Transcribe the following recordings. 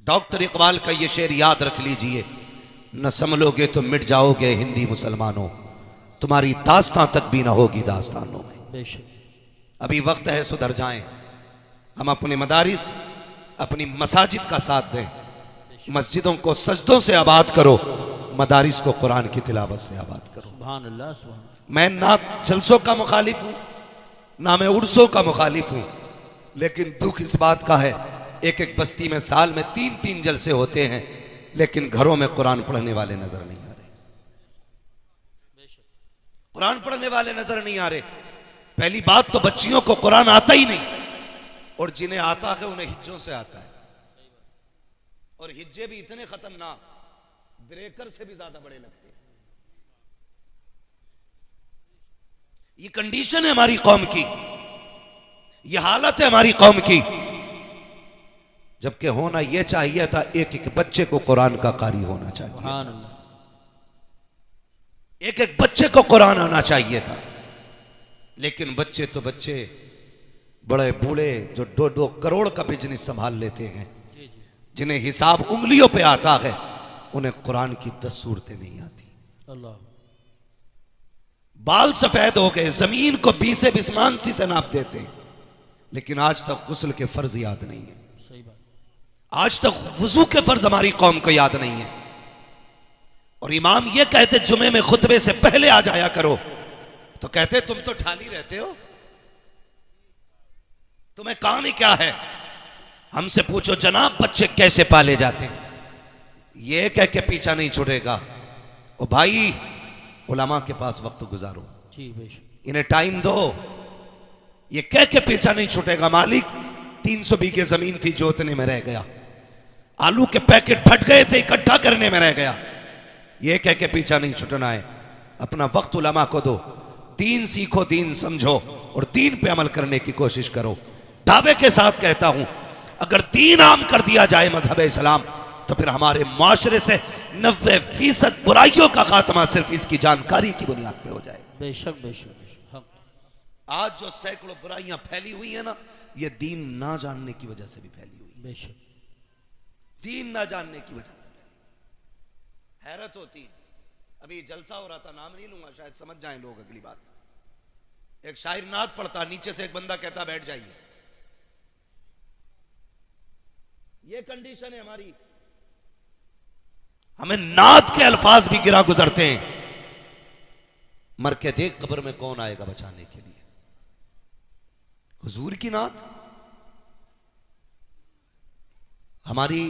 Doctor Iqbal का ये शेर याद रख लीजिए, न संभलोगे तो मिट जाओगे हिंदी मुसलमानों, तुम्हारी दास्तां तक भी ना होगी दास्तानों में। अभी वक्त है सुधर जाएं, हम अपने मदारिस अपनी मसाजिद का साथ दें, मस्जिदों को सजदों से आबाद करो, मदारिस को कुरान की तिलावत से आबाद करो। सुभान अल्लाह, सुभान अल्लाह। मैं ना जलसों का मुखालिफ हूं ना मैं उर्सों का मुखालिफ हूं, लेकिन दुख इस बात का है एक एक बस्ती में साल में 3-3 जलसे होते हैं, लेकिन घरों में कुरान पढ़ने वाले नजर नहीं आ रहे। कुरान पढ़ने वाले नजर नहीं आ रहे। पहली बात तो बच्चियों को कुरान आता ही नहीं, और जिन्हें आता है उन्हें हिज्जों से आता है, और हिज्जे भी इतने खतरनाक, ब्रेकर से भी ज्यादा बड़े लगते हैं। ये कंडीशन है हमारी कौम की, ये हालत है हमारी कौम की, जबकि होना यह चाहिए था एक एक बच्चे को कुरान का कारी होना चाहिए, एक एक बच्चे को कुरान आना चाहिए था। लेकिन बच्चे तो बच्चे, बड़े बूढ़े जो 2-2 करोड़ का बिजनेस संभाल लेते हैं, जिन्हें हिसाब उंगलियों पे आता है, उन्हें कुरान की 10 सूरतें नहीं आती। अल्लाह। बाल सफेद हो गए, जमीन को 20 बिस्मानसी से नाप देते हैं, लेकिन आज तक गुस्ल के फर्ज याद नहीं है। सही बात। आज तक वुजू के फर्ज हमारी कौम को याद नहीं है। और इमाम ये कहते जुमे में खुतबे से पहले आ जाया करो, तो कहते तुम तो ठाली रहते हो, तुम्हें काम ही क्या है। हमसे पूछो जनाब बच्चे कैसे पाले जाते हैं, ये कह के पीछा नहीं छुड़ेगा। ओ भाई, उलमा के पास वक्त गुजारो, जी बेशक, इन्हें टाइम दो, ये कह के पीछा नहीं छूटेगा। मालिक 300 बीघे जमीन थी, जोतने में रह गया, आलू के पैकेट फट गए थे, इकट्ठा करने में रह गया, ये कह के पीछा नहीं छूटना है। अपना वक्त उलमा को दो, दीन सीखो, दीन समझो, और दीन पे अमल करने की कोशिश करो। दावे के साथ कहता हूं, अगर दीन आम कर दिया जाए मजहब इस्लाम, तो फिर हमारे माशरे से 90% बुराइयों का खात्मा सिर्फ इसकी जानकारी की बुनियाद पे हो जाए। बेशक बेशक बेशक। आज जो सैकड़ों बुराइयां फैली हुई है ना, ये दीन ना जानने की वजह से भी फैली हुई है। बेशक, दीन ना जानने की वजह से फैली। हैरत होती है, अभी जलसा हो रहा था, नाम नहीं लूंगा, शायद समझ जाएं लोग अगली बात। एक शायर नात पढ़ता, नीचे से एक बंदा कहता बैठ जाइए। ये कंडीशन है हमारी, हमें नात के अल्फाज भी गिरा गुजरते हैं। मर के देख कब्र में कौन आएगा बचाने के लिए। हुजूर की नात, हमारी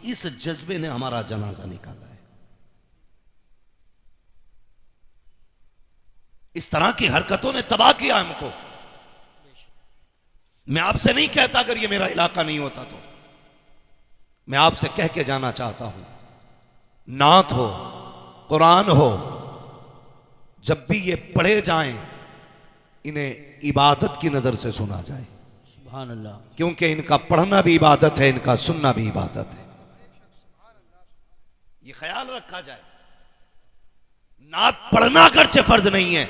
इस जज्बे ने हमारा जनाजा निकाला है। इस तरह की हरकतों ने तबाह किया हमको। मैं आपसे नहीं कहता अगर ये मेरा इलाका नहीं होता तो, मैं आपसे कह के जाना चाहता हूं, नात हो, कुरान हो, जब भी ये पढ़े जाएं, इन्हें इबादत की नजर से सुना जाए। सुभान अल्लाह। क्योंकि इनका पढ़ना भी इबादत है, इनका सुनना भी इबादत है। ये ख्याल रखा जाए। नात पढ़ना अगरचे फर्ज नहीं है,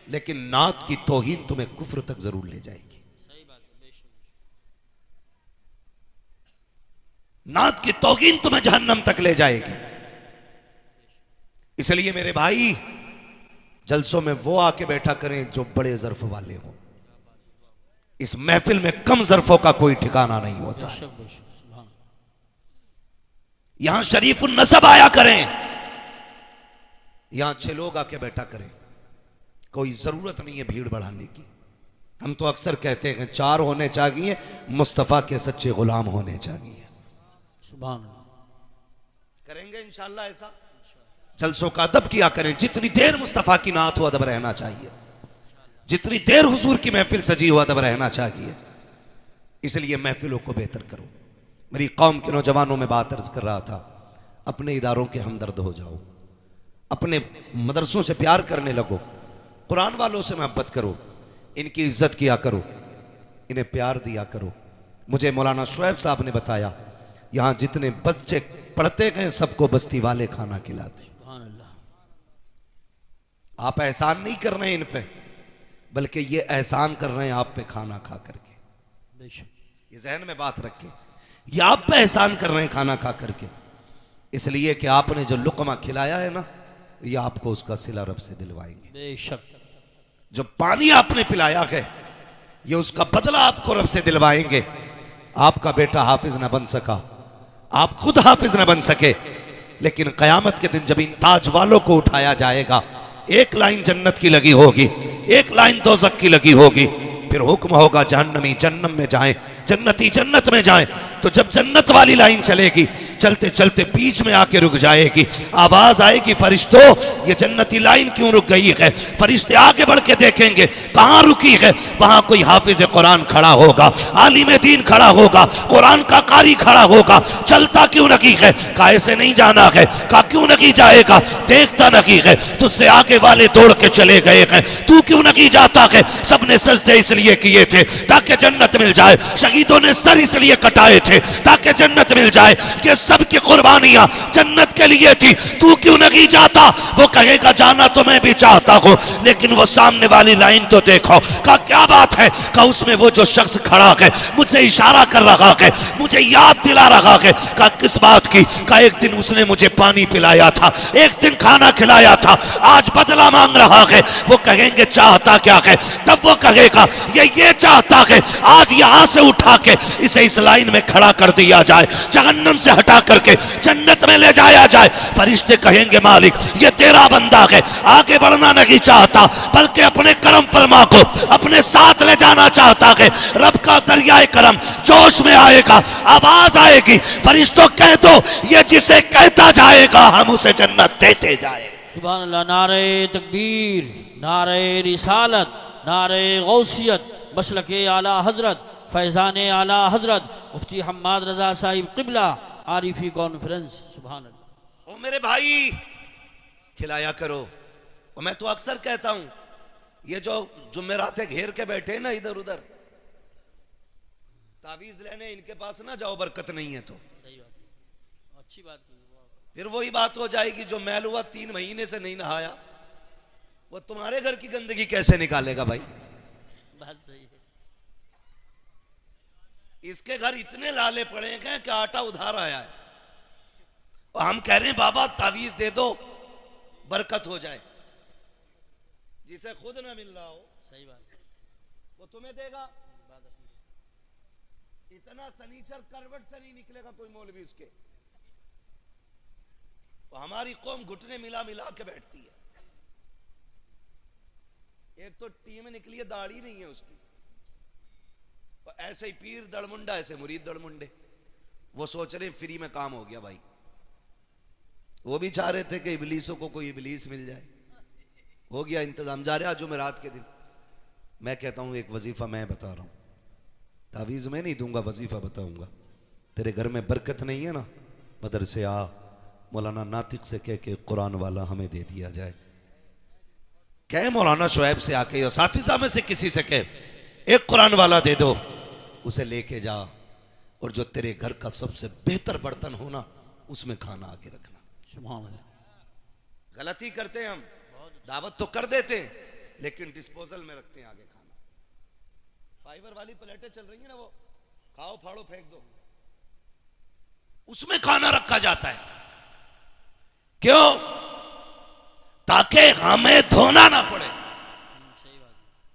लेकिन नात की तौहीन तुम्हें कुफ्र तक जरूर ले जाएगी। नात की तौहीन तुम्हें जहन्नम तक ले जाएगी। इसलिए मेरे भाई, जलसों में वो आके बैठा करें जो बड़े जर्फ वाले हों। इस महफिल में कम जर्फों का कोई ठिकाना नहीं होता है। यहां शरीफुन नसब आया करें, यहां 6 लोग आके बैठा करें, कोई जरूरत नहीं है भीड़ बढ़ाने की। हम तो अक्सर कहते हैं 4 होने चाहिए, मुस्तफा के सच्चे गुलाम होने चाहिए। सुभान। करेंगे इंशाअल्लाह ऐसा। जलसों का अदब किया करें, जितनी देर मुस्तफा की नात हो अदब रहना चाहिए, जितनी देर हुजूर की महफिल सजी हो अदब रहना चाहिए। इसलिए महफिलों को बेहतर करो। मेरी कौम के नौजवानों में बात अर्ज कर रहा था, अपने इदारों के हमदर्द हो जाओ, अपने मदरसों से प्यार करने लगो, कुरान वालों से मोहब्बत करो, इनकी इज्जत किया करो, इन्हें प्यार दिया करो। मुझे मौलाना शुएब साहब ने बताया, यहां जितने बच्चे पढ़ते गए सबको बस्ती वाले खाना खिलाते। आप एहसान नहीं कर रहे हैं इन पे, बल्कि ये एहसान कर रहे हैं आप पे खाना खा करके। ये जहन में बात रखें। ये आप पे एहसान कर रहे हैं खाना खा करके, इसलिए कि आपने जो लुकमा खिलाया है ना, ये आपको उसका सिला रब से दिलवाएंगे। बेशक। जो पानी आपने पिलाया है, ये उसका बदला आपको रब से दिलवाएंगे। आपका बेटा हाफिज ना बन सका, आप खुद हाफिज ना बन सके, लेकिन कयामत के दिन जब इन ताज वालों को उठाया जाएगा, एक लाइन जन्नत की लगी होगी, एक लाइन दोज़ख की लगी होगी, फिर हुक्म होगा जहन्नमी जन्नम में जाएं, जन्नती जन्नत में जाएं। तो जब जन्नत वाली लाइन चलेगी, चलते चलते बीच में आके रुक जाएगी, आवाज आएगी, फरिश्तों ये जन्नती लाइन क्यों रुक गई है? फरिश्ते आगे बढ़ के देखेंगे कहां रुकी है, वहां कोई हाफिज कुरान खड़ा होगा, आलिम दीन खड़ा होगा, कुरान का कारी खड़ा होगा। चलता क्यों नहीं है? कहा ऐसे नहीं जाना है। कहा क्यों नहीं जाएगा? देखता नहीं है, तुझसे आगे वाले दौड़ के चले गए हैं, तू क्यों नहीं जाता है? सबने सजदे इसलिए किए थे ताकि जन्नत मिल जाए, शहीदों ने सर इसलिए कटाए थे ताकि जन्नत मिल जाए, ये सब की कुर्बानियां जन्नत के लिए थी, तू क्यों नहीं जाता? वो कहेगा जाना तो मैं भी चाहता हूं, लेकिन वो सामने वाली लाइन तो देखो। कहा क्या बात है? कहा उसमें वो जो शख्स खड़ा है मुझे इशारा कर रहा है, मुझे याद दिला रहा है। कहा किस बात की? कहा एक दिन उसने मुझे पानी पिलाया था, एक दिन खाना खिलाया था, आज बदला मांग रहा है। वो कहेंगे चाहता क्या है? तब वो कहेगा ये चाहता है आज यहां से उठा के इसे इस लाइन में खड़ा कर दिया जाए, जहन्नम से हटा करके जन्नत में ले जाया जाए। फरिश्ते कहेंगे मालिक ये तेरा बंदा है, आगे बढ़ना नहीं चाहता, बल्कि अपने करम फरमा को अपने साथ ले जाना चाहता है। रब का दरियाए करम जोश में आएगा, आवाज आएगी, फरिश्तों कह दो ये जिसे कहता जाएगा हम उसे जन्नत देते जाए। सुभान अल्लाह। नारे तकबीर, नारे रिसालत, नारे गौसियत, मसलके आला हजरत, फैज़ान आला हजरत मुफ्ती हम्माद रजा साहिब किबला आरिफी कॉन्फ्रेंस। सुभान अल्लाह। ओ मेरे भाई खिलाया करो। और मैं तो अक्सर कहता हूं ये जो जुम्मेराते घेर के बैठे ना इधर उधर तावीज लेने, इनके पास ना जाओ, बरकत नहीं है। तो सही बात, अच्छी बात की। फिर वही बात हो जाएगी, जो मैल हुआ 3 महीने से नहीं नहाया, वो तुम्हारे घर की गंदगी कैसे निकालेगा भाई? बात सही है। इसके घर इतने लाले पड़े हैं कि आटा उधार आया है, और हम कह रहे हैं बाबा तावीज दे दो बरकत हो जाए। जिसे खुद ना मिल रहा हो, सही बात, वो तुम्हें देगा। इतना सनीचर करवट से नहीं निकलेगा कोई मौलवी उसके। तो हमारी कौम घुटने मिला मिला के बैठती है। एक तो टीम निकली है, दाढ़ी नहीं है उसकी, तो ऐसे ही पीर दड़मुंडा, ऐसे मुरीद दड़मुंडे। वो सोच रहे फ्री में काम हो गया भाई। वो भी चाह रहे थे कि इबलीसों को कोई इबलीस मिल जाए, हो गया इंतजाम। जा रहा जुमेरात के दिन। मैं कहता हूं एक वजीफा मैं बता रहा हूं, तावीज में नहीं दूंगा, वजीफा बताऊंगा। तेरे घर में बरकत नहीं है ना, मदरसे आ, मौलाना नातिक से कह के कुरान वाला हमें दे दिया जाए। कह मौलाना शुएब से आके या साथीजा में से किसी से कह एक कुरान वाला दे दो, उसे लेके जा, और जो तेरे घर का सबसे बेहतर बर्तन हो ना उसमें खाना आके रखना। सुभान अल्लाह। गलती करते हैं हम, दावत तो कर देते हैं लेकिन डिस्पोजल में रखते हैं आगे खाना। फाइबर वाली प्लेटें चल रही है ना, वो खाओ फाड़ो फेंक दो, उसमें खाना रखा जाता है। क्यों? ताकि हमें धोना ना पड़े।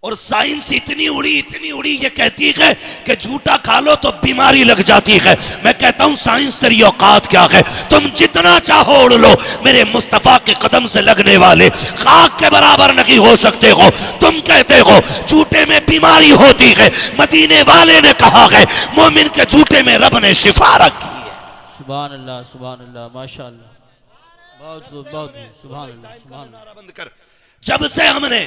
और साइंस इतनी उड़ी ये कहती है कि झूठा खा लो तो बीमारी लग जाती है। मैं कहता हूं साइंस तेरी औकात क्या है? तुम जितना चाहो उड़ लो, मेरे मुस्तफा के कदम से लगने वाले खाक के बराबर नहीं हो सकते हो। तुम कहते हो झूठे में बीमारी होती है, मदीने वाले ने कहा है मोमिन के झूठे में रब ने शिफा रखी है। सुभान अल्लाह, सुभान अल्लाह, माशाअल्लाह, बहुत खूब, बहुत खूब, सुभान अल्लाह, सुभान अल्लाह। बंद कर। जब से हमने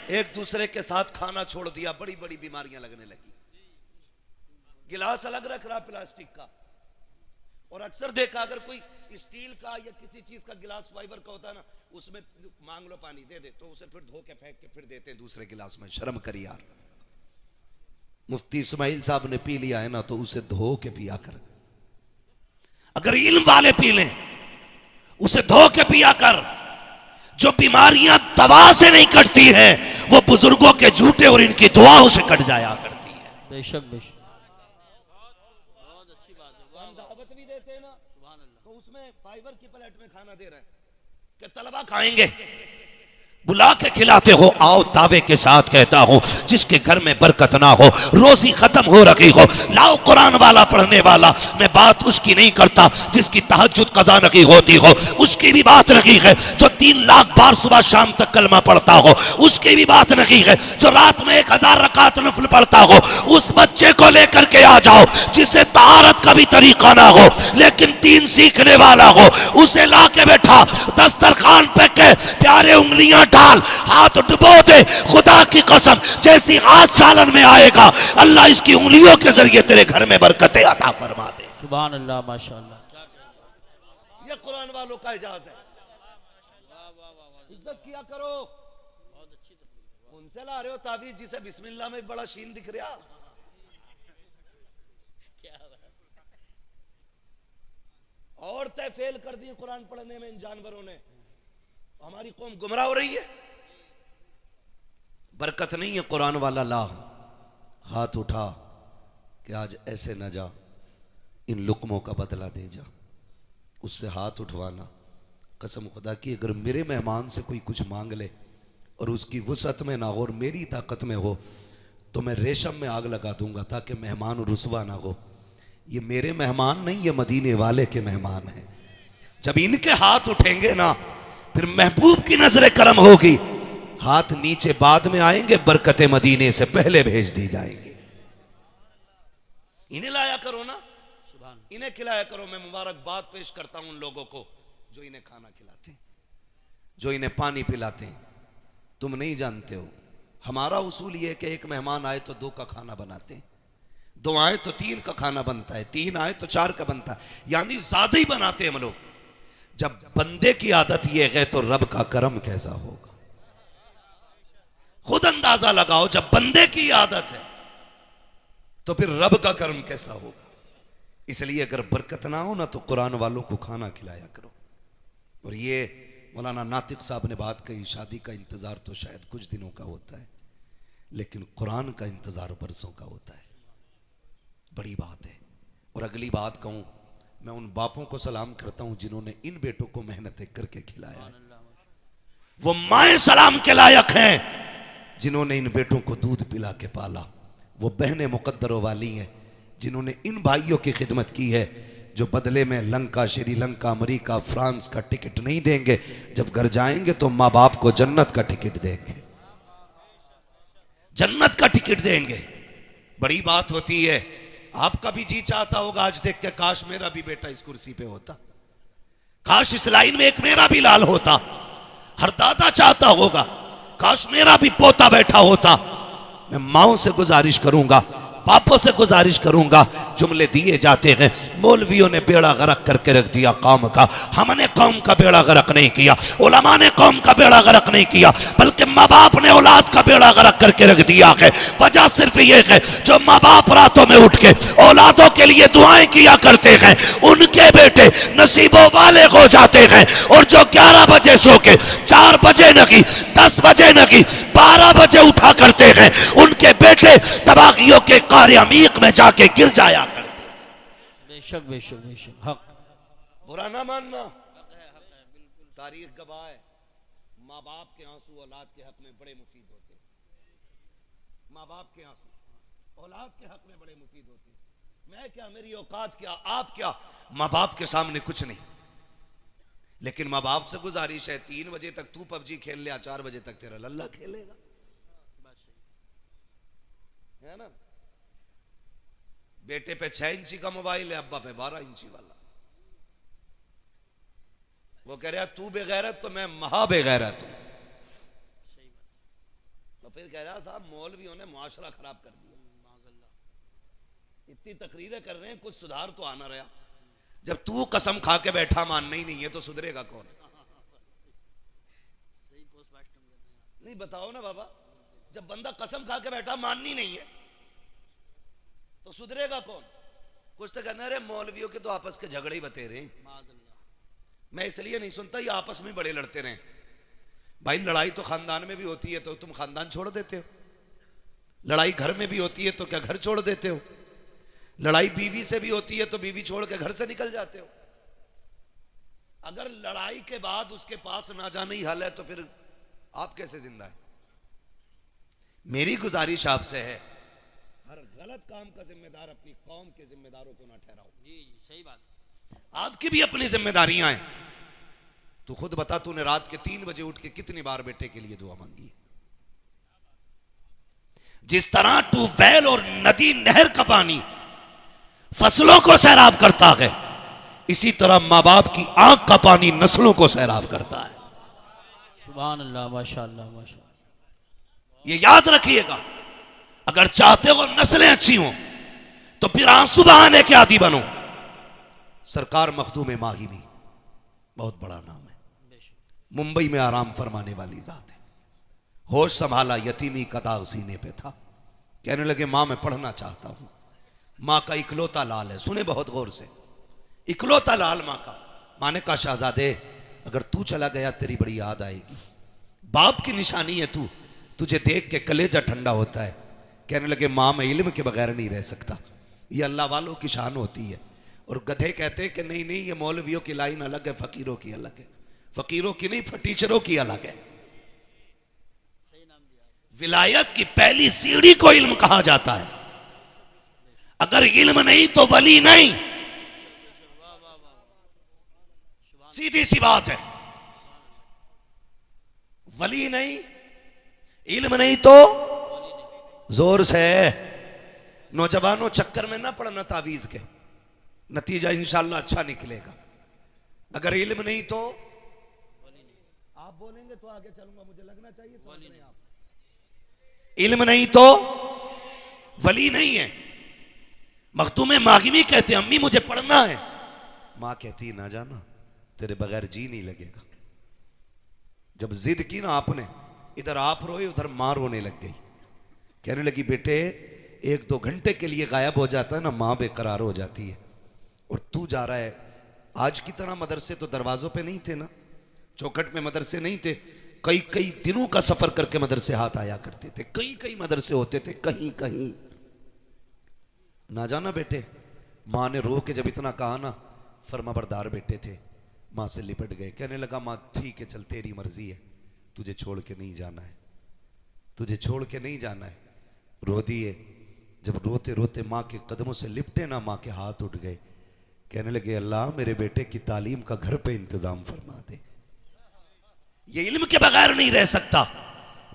एक दूसरे के साथ खाना छोड़ दिया, बड़ी बड़ी बीमारियां लगने लगी। गिलास अलग रख रहा प्लास्टिक का, और अक्सर देखा अगर कोई स्टील का या किसी चीज का गिलास फाइबर का होता है ना, उसमें मांग लो पानी दे दे, तो उसे फिर धो के फेंक के फिर देते हैं दूसरे गिलास में। शर्म करी यार। मुफ्ती इस्माइल साहब ने पी लिया है ना, तो उसे धो के पिया कर। अगर इल्म वाले पी लें, उसे धो के पिया कर। जो बीमारियां दवा से नहीं कटती हैं, वो बुजुर्गों के झूठे और इनकी दुआओं से कट जाया करती है। बेशक बेशक, बहुत अच्छी बात है। हम दावत भी देते हैं ना, तो उसमें फाइबर की प्लेट में खाना दे रहे हैं कि तलबा खाएंगे, बुला के खिलाते हो, आओ दावे के साथ कहता हूं, जिसके घर में बरकत ना हो, रोजी खत्म हो रही हो, लाओ कुरान वाला पढ़ने वाला। मैं बात उसकी नहीं करता जिसकी तहज्जुद कज़ा नहीं होती हो, उसकी भी बात नहीं है। जो 3 लाख बार सुबह शाम तक कलमा पढ़ता हो, उसकी भी बात नहीं है। जो रात में 1000 रकात नफल पढ़ता हो, उस बच्चे को लेकर के आ जाओ जिसे तहारत का भी तरीका ना हो लेकिन दीन सीखने वाला हो, उसे ला के बैठा दस्तरखान पे के प्यारे उंगलियां डाल, हाथ डुबो दे, खुदा की कसम जैसी हाथ सालन में आएगा अल्लाह इसकी उंगलियों के जरिए तेरे घर में बरकतें अता फरमा दे। सुभान अल्लाह, माशाअल्लाह। ये कुरान वालों का एजाज है। इज्जत किया करो। उनसे ला रहे हो तावीज जिसे बिस्मिल्लाह में बड़ा शीन दिख रहा। औरतें फेल कर दी कुरान पढ़ने में इन जानवरों ने, हमारी कौम गुमराह हो रही है। बरकत नहीं है कुरान वाला ला, हाथ उठा कि आज ऐसे न जा, इन लुकमों का बदला दे जा, उससे हाथ उठवाना। कसम खुदा की अगर मेरे मेहमान से कोई कुछ मांग ले और उसकी वसअत में ना हो और मेरी ताकत में हो तो मैं रेशम में आग लगा दूंगा ताकि मेहमान रुसवा ना हो। ये मेरे मेहमान नहीं, ये मदीने वाले के मेहमान हैं। जब इनके हाथ उठेंगे ना फिर महबूब की नजर करम होगी। हाथ नीचे बाद में आएंगे, बरकतें मदीने से पहले भेज दी जाएंगी। इन्हें लाया करो ना, इन्हें खिलाया करो। मैं मुबारकबाद पेश करता हूं उन लोगों को जो इन्हें खाना खिलाते हैं, जो इन्हें पानी पिलाते हैं। तुम नहीं जानते हो, हमारा उसूल यह है कि एक मेहमान आए तो 2 का खाना बनाते हैं, 2 आए तो 3 का खाना बनता है, 3 आए तो 4 का बनता है, यानी ज्यादा ही बनाते हैं हम लोग। जब बंदे की आदत यह है तो रब का करम कैसा होगा, खुद अंदाजा लगाओ। जब बंदे की आदत है तो फिर रब का करम कैसा होगा। इसलिए अगर बरकत ना हो ना तो कुरान वालों को खाना खिलाया करो। और ये मौलाना नातिक साहब ने बात कही, शादी का इंतजार तो शायद कुछ दिनों का होता है लेकिन कुरान का इंतजार बरसों का होता है। बड़ी बात है। और अगली बात कहूं, मैं उन बापों को सलाम करता हूं जिन्होंने इन बेटों को मेहनत करके खिलाया है। वो माएं सलाम के लायक हैं जिन्होंने इन बेटों को दूध पिला के पाला। वो बहनें मुकद्दरों वाली हैं जिन्होंने इन भाइयों की खिदमत की है, जो बदले में लंका, श्रीलंका, अमेरिका, फ्रांस का टिकट नहीं देंगे, जब घर जाएंगे तो माँ बाप को जन्नत का टिकट देंगे, जन्नत का टिकट देंगे। बड़ी बात होती है। आपका भी जी चाहता होगा आज देख के, काश मेरा भी बेटा इस कुर्सी पे होता, काश इस लाइन में एक मेरा भी लाल होता। हर दादा चाहता होगा काश मेरा भी पोता बैठा होता। मैं माओं से गुजारिश करूंगा, बापों से गुजारिश करूंगा। जुमले दिए जाते हैं, मौलवियों ने बेड़ा गरक करके रख दिया कौम का। हमने कौम का बेड़ा गरक नहीं किया, उलमा ने कौम का बेड़ा गरक नहीं किया, बल्कि माँ बाप ने औलाद का बेड़ा गरक करके रख दिया है। वजह सिर्फ ये है, जो माँ बाप रातों में उठ के औलादों के लिए दुआएं किया करते हैं, उनके बेटे नसीबों वाले हो जाते हैं। और जो 11 बजे सो के 4 बजे नहीं, 10 बजे नहीं, 12 बजे उठा करते हैं, उनके बेटे तबागियों के अमीक में जाके गिर जाया करते। बेशक बेशक बेशक, हक। बुरा ना मानना, तारीख गवाह है, माँ बाप के आंसू औलाद के हक में बड़े मुफीद होते हैं। माँ बाप के आंसू औलाद के हक में बड़े मुफीद होते हैं। मैं क्या, मेरी औकात क्या, आप क्या, माँ बाप के सामने कुछ नहीं। लेकिन माँ बाप से गुजारिश है, 3 बजे तक तू पबजी खेल ले, 4 बजे तक तेरा लल्ला खेलेगा, है ना। बेटे पे 6 इंची का मोबाइल है, अब्बा पे 12 इंची वाला। वो कह रहा तू बेगैरत तो मैं महा बेगैरत हूं। तो फिर कह रहा साहब मौलवियों ने मुआशरा खराब कर दिया, इतनी तकरीरें कर रहे हैं, कुछ सुधार तो आना रहा। जब तू कसम खा के बैठा मानना ही नहीं है तो सुधरेगा कौन? नहीं बताओ ना बाबा, जब बंदा कसम खा के बैठा माननी नहीं है तो सुधरेगा कौन? कुछ तो कहना, अरे मौलवियों के तो आपस के झगड़े ही बतेरे हैं। मैं इसलिए नहीं सुनता, ये आपस में बड़े लड़ते रहे। भाई लड़ाई तो खानदान में भी होती है तो तुम खानदान छोड़ देते हो, लड़ाई घर में भी होती है तो क्या घर छोड़ देते हो? लड़ाई बीवी से भी होती है तो बीवी छोड़ के घर से निकल जाते हो। अगर लड़ाई के बाद उसके पास ना जाने ही हल है तो फिर आप कैसे जिंदा है? मेरी गुजारिश आपसे है, हर गलत काम का जिम्मेदार अपनी कौम के जिम्मेदारों को ना ठहराओ। जी सही बात। आपकी भी अपनी जिम्मेदारियां हैं। तू खुद बता, तूने रात के 3 बजे उठ के कितनी बार बेटे के लिए दुआ मांगी? जिस तरह ट्यूबवेल और नदी नहर का पानी फसलों को सैराब करता है, इसी तरह मां बाप की आंख का पानी नस्लों को सैराब करता है। सुभान अल्लाह, माशाअल्लाह माशाअल्लाह। ये याद रखिएगा, अगर चाहते हो नस्लें अच्छी हों तो फिर आंसू बहाने के आदी बनो। सरकार मखदूम माहिमी बहुत बड़ा नाम है, मुंबई में आराम फरमाने वाली जात है। होश संभाला, यतीमी का दाग सीने पे था। कहने लगे मां मैं पढ़ना चाहता हूं। मां का इकलौता लाल है, सुने बहुत गौर से, इकलौता लाल मां का। मां ने कहा शहजादे अगर तू चला गया तेरी बड़ी याद आएगी। बाप की निशानी है तू, तुझे देख के कलेजा ठंडा होता है। कहने लगे मां मैं इल्म के बगैर नहीं रह सकता, ये अल्लाह वालों की शान होती है। और गधे कहते हैं कि नहीं नहीं ये मौलवियों की लाइन अलग है, फकीरों की अलग है। फकीरों की नहीं, टीचरों की अलग है। विलायत की पहली सीढ़ी को इल्म कहा जाता है। अगर इल्म नहीं तो वली नहीं, सीधी सी बात है। वली नहीं, इल्म नहीं तो जोर से। नौजवानों चक्कर में ना पड़ना तावीज के, नतीजा इंशाल्लाह अच्छा निकलेगा। अगर इल्म नहीं तो आप बोलेंगे तो आगे चलूंगा, मुझे लगना चाहिए समझ रहे हैं आप। इल्म नहीं तो वली नहीं है। मखदूम मागिमी कहते अम्मी मुझे पढ़ना है। मां कहती ना जाना, तेरे बगैर जी नहीं लगेगा। जब जिद की ना आपने, इधर आप रोए उधर मां रोने लग गई। कहने लगी बेटे 1-2 घंटे के लिए गायब हो जाता है ना, मां बेकरार हो जाती है। और तू जा रहा है। आज की तरह मदरसे तो दरवाजों पे नहीं थे ना, चौखट में मदरसे नहीं थे। कई कई दिनों का सफर करके मदरसे हाथ आया करते थे। कई कई मदरसे होते थे, कहीं कहीं ना जाना बेटे। मां ने रो के जब इतना कहा ना, फरमाबरदार बेटे थे, मां से लिपट गए। कहने लगा मां ठीक है चल तेरी मर्जी है, तुझे छोड़ के नहीं जाना है, तुझे छोड़ के नहीं जाना है। रो दिए। जब रोते रोते मां के कदमों से लिपटे ना, मां के हाथ उठ गए। कहने लगे अल्लाह मेरे बेटे की तालीम का घर पे इंतजाम फरमा दे, ये इल्म के बगैर नहीं रह सकता।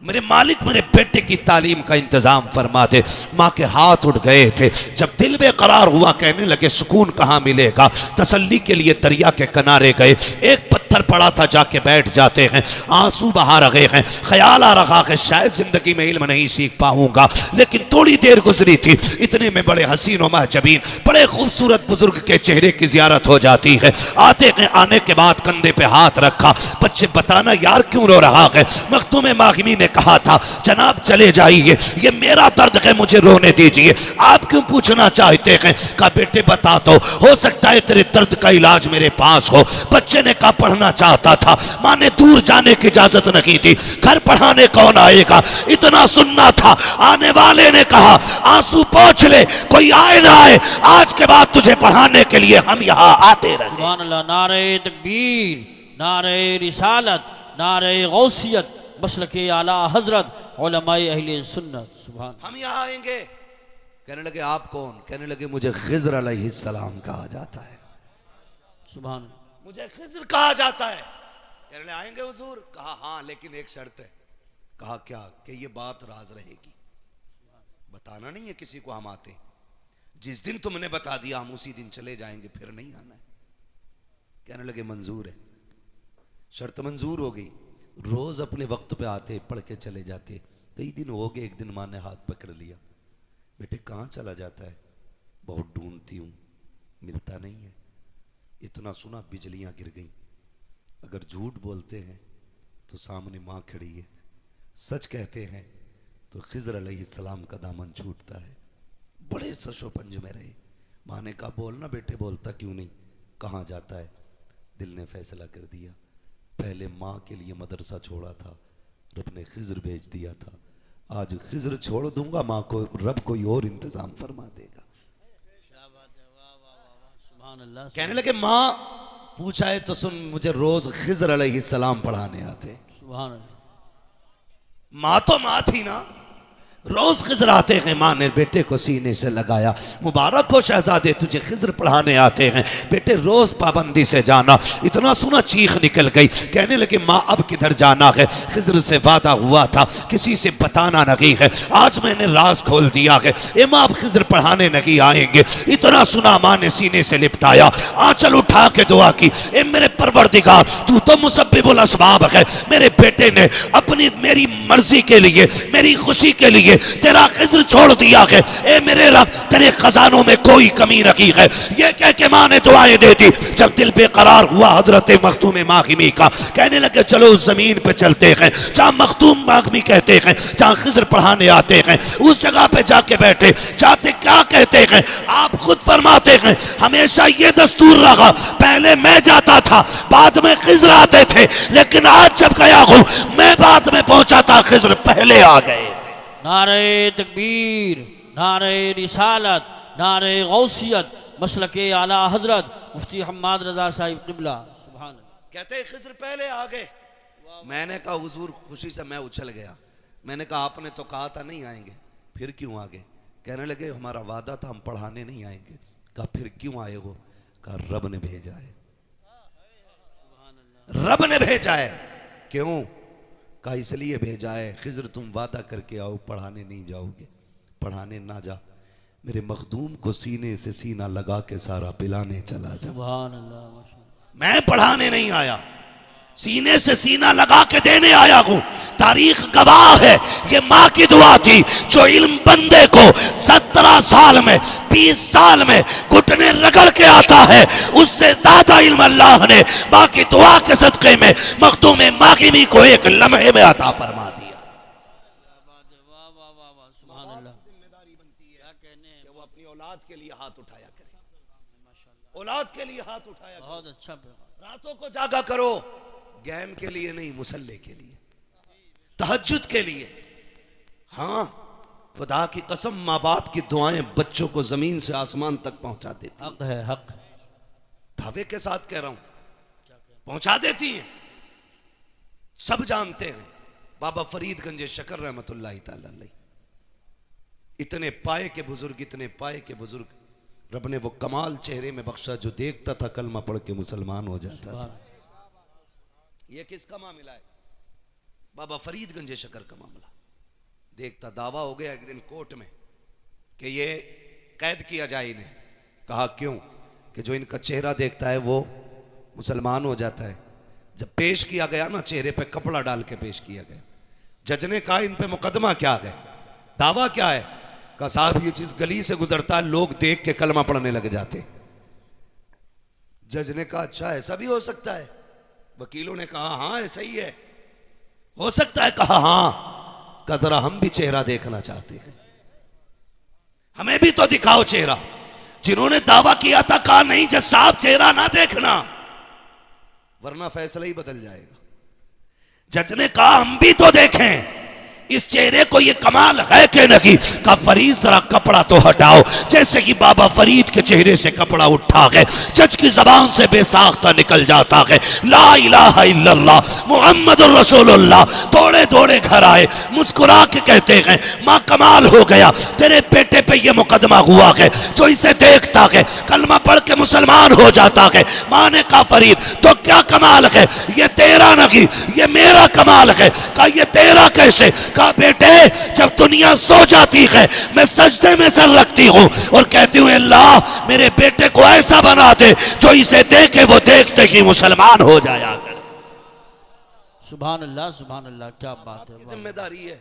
मेरे मालिक मेरे बेटे की तालीम का इंतजाम फरमा दे। मां के हाथ उठ गए थे। जब दिल बेकरार हुआ, कहने लगे सुकून कहां मिलेगा। तसल्ली के लिए दरिया के किनारे गए। एक पत्थर पड़ा था, जाके बैठ जाते हैं। आंसू बहा रहे हैं। ख्याल आ रहा है शायद जिंदगी में इल्म नहीं सीख पाऊंगा। लेकिन थोड़ी देर गुजरी थी, इतने में बड़े हसीन और महजबीन बड़े खूबसूरत बुजुर्ग के चेहरे की जियारत हो जाती है। आते हैं, आने के बाद कंधे पे हाथ रखा। बच्चे बताना यार क्यों रो रहा है। मखदूम माहिमी ने कहा था जनाब चले जाइए, ये मेरा दर्द है, मुझे रोने दीजिए। आप क्यों पूछना चाहते हैं? कहा बेटे बता दो, हो सकता है तेरे दर्द का इलाज मेरे पास हो। बच्चे ने कहा पढ़ना चाहता था। मां ने दूर जाने की इजाजत नहीं दी। घर पढ़ाने कौन आएगा, इतना सुनना था। आने वाले ने कहा आंसू पोंछ ले, कोई आए ना आए, आज के बाद तुझे पढ़ाने के लिए हम यहाँ आते रहे। सुभान अल्लाह। नारे तकबीर, नारे रिसालत, नारे गौसियत, मसलके आला हजरत उलमाए अहले सुन्नत। सुभान। हम यहाँ आएंगे। कहने लगे आप कौन? कहने लगे मुझे खिज़्र अलैहिस्सलाम कहा जाता है। सुभान। मुझे खिज़्र कहा जाता है। कहने लगे आएंगे हुजूर? कहा हाँ लेकिन एक शर्त है। कहा क्या? कि ये बात राज रहेगी, बताना नहीं है किसी को हम आते। जिस दिन तुमने बता दिया हम उसी दिन चले जाएंगे, फिर नहीं आना है। कहने लगे मंजूर है। शर्त मंजूर हो गई। रोज अपने वक्त पे आते, पढ़ के चले जाते। कई दिन हो गए, एक दिन मां ने हाथ पकड़ लिया। बेटे कहाँ चला जाता है? बहुत ढूंढती हूं, मिलता नहीं है। इतना सुना बिजलियां गिर गई। अगर झूठ बोलते हैं तो सामने मां खड़ी है, सच कहते हैं तो खिज़्र अलैहिस्सलाम का दामन छूटता है। बड़े सशोपंज में रहे। मां ने कहा बोलना बेटे, बोलता क्यों नहीं, कहाँ जाता है? दिल ने फैसला कर दिया, पहले माँ के लिए मदरसा छोड़ा था, रब ने खिज़्र भेज दिया था। आज खिज़्र छोड़ दूंगा, माँ को रब कोई और इंतजाम फरमा देगा। सुभान अल्लाह। कहने लगे माँ पूछा है तो सुन, मुझे रोज खिज़र अलैहिस्सलाम पढ़ाने आते। सुभान अल्लाह। माँ तो माँ थी ना, रोज खिज़र आते हैं। माँ ने बेटे को सीने से लगाया, मुबारक हो शहजादे तुझे खिज़र पढ़ाने आते हैं, बेटे रोज पाबंदी से जाना। इतना सुना चीख निकल गई। कहने लगे माँ अब किधर जाना है, खिज़र से वादा हुआ था किसी से बताना नहीं है, आज मैंने राज खोल दिया है। ए माँ अब खिज़र पढ़ाने नहीं आएंगे। इतना सुना माँ ने सीने से लिपटाया, आंचल उठा के दुआ की, ए मेरे परवरदिगार तू तो मुसब्बिबुल असबाब है, मेरे बेटे ने अपनी मेरी मर्जी के लिए, मेरी खुशी के लिए तेरा खिज़र छोड़ दिया है। ए मेरे रब तेरे खजानों में कोई कमी रखी है। ये कह के माँ ने दुआएं दे दी। जब दिल बेकरार हुआ हजरत मखदूम मागिमी का, कहने लगे चलो उस जमीन पे चलते हैं जहाँ मखदूम मागिमी कहते हैं, जहाँ खिज़र पढ़ाने आते हैं, उस जगह पे जाके बैठे। जाते क्या कहते हैं, आप खुद फरमाते हैं हमेशा ये दस्तूर रहा, पहले मैं जाता था बाद में खिज़र आते थे, लेकिन आज जब गया हूँ मैं बाद में पहुंचा था, खिज़र पहले आ गए। नारे तकबीर, नारे रिसालत, नारे गौसियत, मसलके आला हजरत मुफ्ती हम्माद रजा साहिब क़िबला। सुभान अल्लाह। कहते हैं खिज़र पहले आ गए। मैंने कहा हुजूर, खुशी से मैं उछल गया। मैंने कहा आपने तो कहा था नहीं आएंगे, फिर क्यों आ गए? कहने लगे हमारा वादा था हम पढ़ाने नहीं आएंगे। कहा फिर क्यों आए हो? कहा रब ने भेजा है, रब ने भेजा है। क्यों? कहा इसलिए भेजा है, खिज़र तुम वादा करके आओ पढ़ाने नहीं जाओगे, पढ़ाने ना जा, मेरे मखदूम को सीने से सीना लगा के सारा पिलाने चला जा। सुभान अल्लाह, माशाअल्लाह। मैं पढ़ाने नहीं आया, सीने से सीना लगा के देने आया हूं। तारीख गवाह है, ये माँ की दुआ थी जो इल्म बंदे को 17 साल में 20 साल में घुटने रगड़ के आता है, उससे ज्यादा इल्म अल्लाह ने माँ की दुआ के सदके में मखदूम मागिमी को एक लम्हे में अता फरमा दिया। जिम्मेदारी बनती है कि वो अपनी औलाद के लिए हाथ उठाया करे, औलाद के लिए हाथ उठाया करे। बहुत अच्छा। रातों को जागा करो, गेम के लिए नहीं, मुसल्ले के लिए, तहज्जुद के लिए। हाँ खुदा की कसम, माँ बाप की दुआएं बच्चों को जमीन से आसमान तक पहुंचा देती। हक है, हक। दावे के साथ कह रहा हूं, पहुंचा देती हैं। सब जानते हैं बाबा फरीदगंज शकर रहमतुल्लाह तआला अलैह, इतने पाए के बुजुर्ग, इतने पाए के बुजुर्ग, रब ने वो कमाल चेहरे में बख्शा जो देखता था कलमा पढ़ के मुसलमान हो जाता था। ये किसका मामला है? बाबा फरीदगंज शकर का मामला। देखता, दावा हो गया एक दिन कोर्ट में कि ये कैद किया जाए इन्हें। कहा क्यों? कि जो इनका चेहरा देखता है वो मुसलमान हो जाता है। जब पेश किया गया ना, चेहरे पे कपड़ा डाल के पेश किया गया। जज ने कहा इन पे मुकदमा क्या है, दावा क्या है? कहा साहब ये जिस गली से गुजरता है लोग देख के कलमा पढ़ने लग जाते। जज ने कहा अच्छा ऐसा भी हो सकता है? वकीलों ने कहा हाँ ऐसा ही है, हो सकता है। कहा हाँ। कहा जरा हम भी चेहरा देखना चाहते हैं, हमें भी तो दिखाओ चेहरा। जिन्होंने दावा किया था कहा नहीं जज साहब चेहरा ना देखना वरना फैसला ही बदल जाएगा। जज ने कहा हम भी तो देखें इस चेहरे को, ये कमाल है कि नहीं? का फरीद जरा कपड़ा तो हटाओ। जैसे कि बाबा फरीद के चेहरे से कपड़ा उठा है, जज की जबान से बेसाख्ता निकल जाता है ला इलाहा इल्लल्लाह मुहम्मदुर रसूलुल्लाह। दौड़े दौड़े घर आए, मुस्कुरा के कहते हैं माँ कमाल हो गया, तेरे बेटे पे ये मुकदमा हुआ है, जो इसे देखता है कलमा पढ़ के मुसलमान हो जाता है। माँ ने कहा फरीद तो क्या कमाल है? ये तेरा नहीं ये मेरा कमाल है। कहा ये तेरा कैसे? कहा बेटे जब दुनिया सो जाती है मैं सजदे में सर रखती हूँ और कहती हूँ अल्लाह मेरे बेटे को ऐसा बना दे जो इसे देखे वो देखते ही मुसलमान हो जाया करे। सुभान अल्लाह, सुभान अल्लाह, क्या बात है। जिम्मेदारी है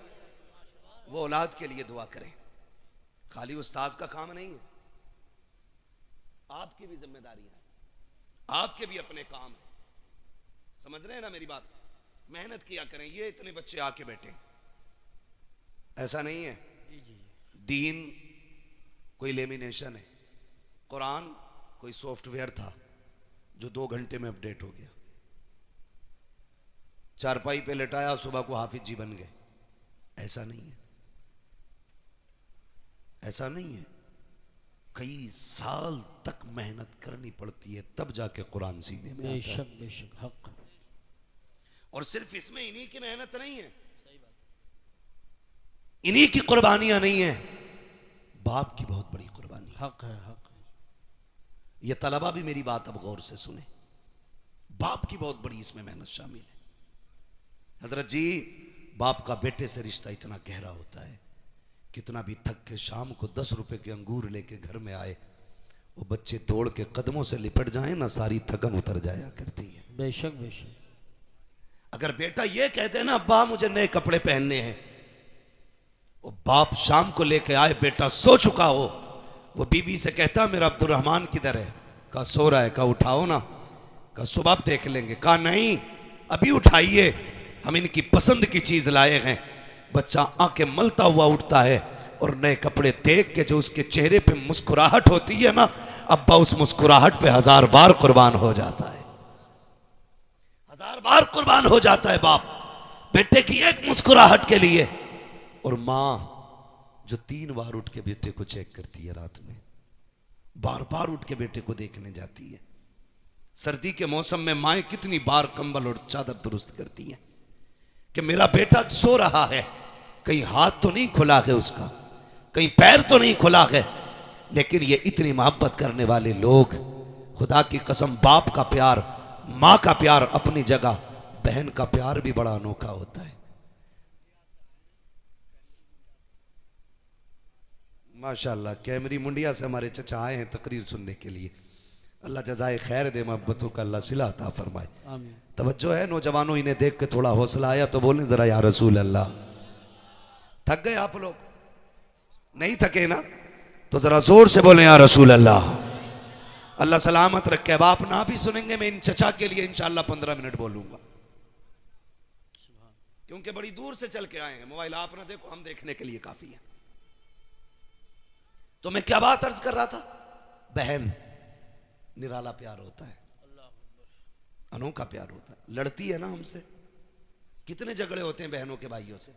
वो औलाद के लिए दुआ करें, खाली उस्ताद का काम नहीं है, आपकी भी जिम्मेदारी है, आपके भी अपने काम है। समझ रहे हैं ना मेरी बात? मेहनत किया करें। ये इतने बच्चे आके बैठे, ऐसा नहीं है दीन कोई लेमिनेशन है, कुरान कोई सॉफ्टवेयर था जो 2 घंटे में अपडेट हो गया। चारपाई पे लेटाया सुबह को हाफिज जी बन गए, ऐसा नहीं है, ऐसा नहीं है। कई साल तक मेहनत करनी पड़ती है, तब जाके कुरान सीने में आता है। बेशक हक। और सिर्फ इसमें इन्हीं की मेहनत नहीं है, इन्हीं की कुर्बानियां नहीं है, बाप की बहुत बड़ी कुर्बानी हक है, हक है। ये तलबा भी मेरी बात अब गौर से सुने, बाप की बहुत बड़ी इसमें मेहनत शामिल है। हजरत जी, बाप का बेटे से रिश्ता इतना गहरा होता है, कितना भी थक के शाम को 10 रुपए के अंगूर लेके घर में आए, वो बच्चे तोड़ के कदमों से लिपट जाए ना, सारी थकन उतर जाया करती है। बेशक बेशक। अगर बेटा ये कहते हैं ना, अब्बा मुझे नए कपड़े पहनने हैं, वो बाप शाम को लेके आए, बेटा सो चुका हो, वो बीवी से कहता मेरा अब्दुर्रहमान किधर है? कहा सो रहा है। कहा उठाओ ना। कहा सुबह देख लेंगे। कहा नहीं, अभी उठाइए, हम इनकी पसंद की चीज लाए हैं। बच्चा आंखें मलता हुआ उठता है और नए कपड़े देख के जो उसके चेहरे पे मुस्कुराहट होती है ना, अब्बा उस मुस्कुराहट पे 1000 बार कुर्बान हो जाता है, 1000 बार कुर्बान हो जाता है बाप बेटे की एक मुस्कुराहट के लिए। और मां जो 3 बार उठ के बेटे को चेक करती है रात में, बार बार उठ के बेटे को देखने जाती है। सर्दी के मौसम में माएं कितनी बार कंबल और चादर दुरुस्त करती हैं कि मेरा बेटा सो रहा है, कहीं हाथ तो नहीं खुला है उसका, कहीं पैर तो नहीं खुला है। लेकिन ये इतनी मोहब्बत करने वाले लोग, खुदा की कसम, बाप का प्यार, मां का प्यार अपनी जगह, बहन का प्यार भी बड़ा अनोखा होता है। माशाल्लाह, कैमरी मुंडिया से हमारे चचा आए हैं तकरीर सुनने के लिए। अल्लाह जज़ाए खैर दे, मोहब्बतों का अल्लाह सिला अता फरमाए। आमीन। तवज्जो है नौजवानों, इन्हें देख के थोड़ा हौसला आया तो बोलें जरा या रसूल अल्लाह। थक गए आप लोग? नहीं थके ना? तो जरा जोर से बोले या रसूल अल्लाह। अल्लाह सलामत रखे। अब आप ना भी सुनेंगे, मैं इन चचा के लिए इंशाअल्लाह 15 मिनट बोलूंगा, क्योंकि बड़ी दूर से चल के आए हैं। मोबाइल आप ना देखो, हम देखने के लिए काफी है। तो मैं क्या बात अर्ज कर रहा था? बहन, निराला प्यार होता है, अनोखा प्यार होता है। लड़ती है ना हमसे, कितने झगड़े होते हैं बहनों के भाइयों से।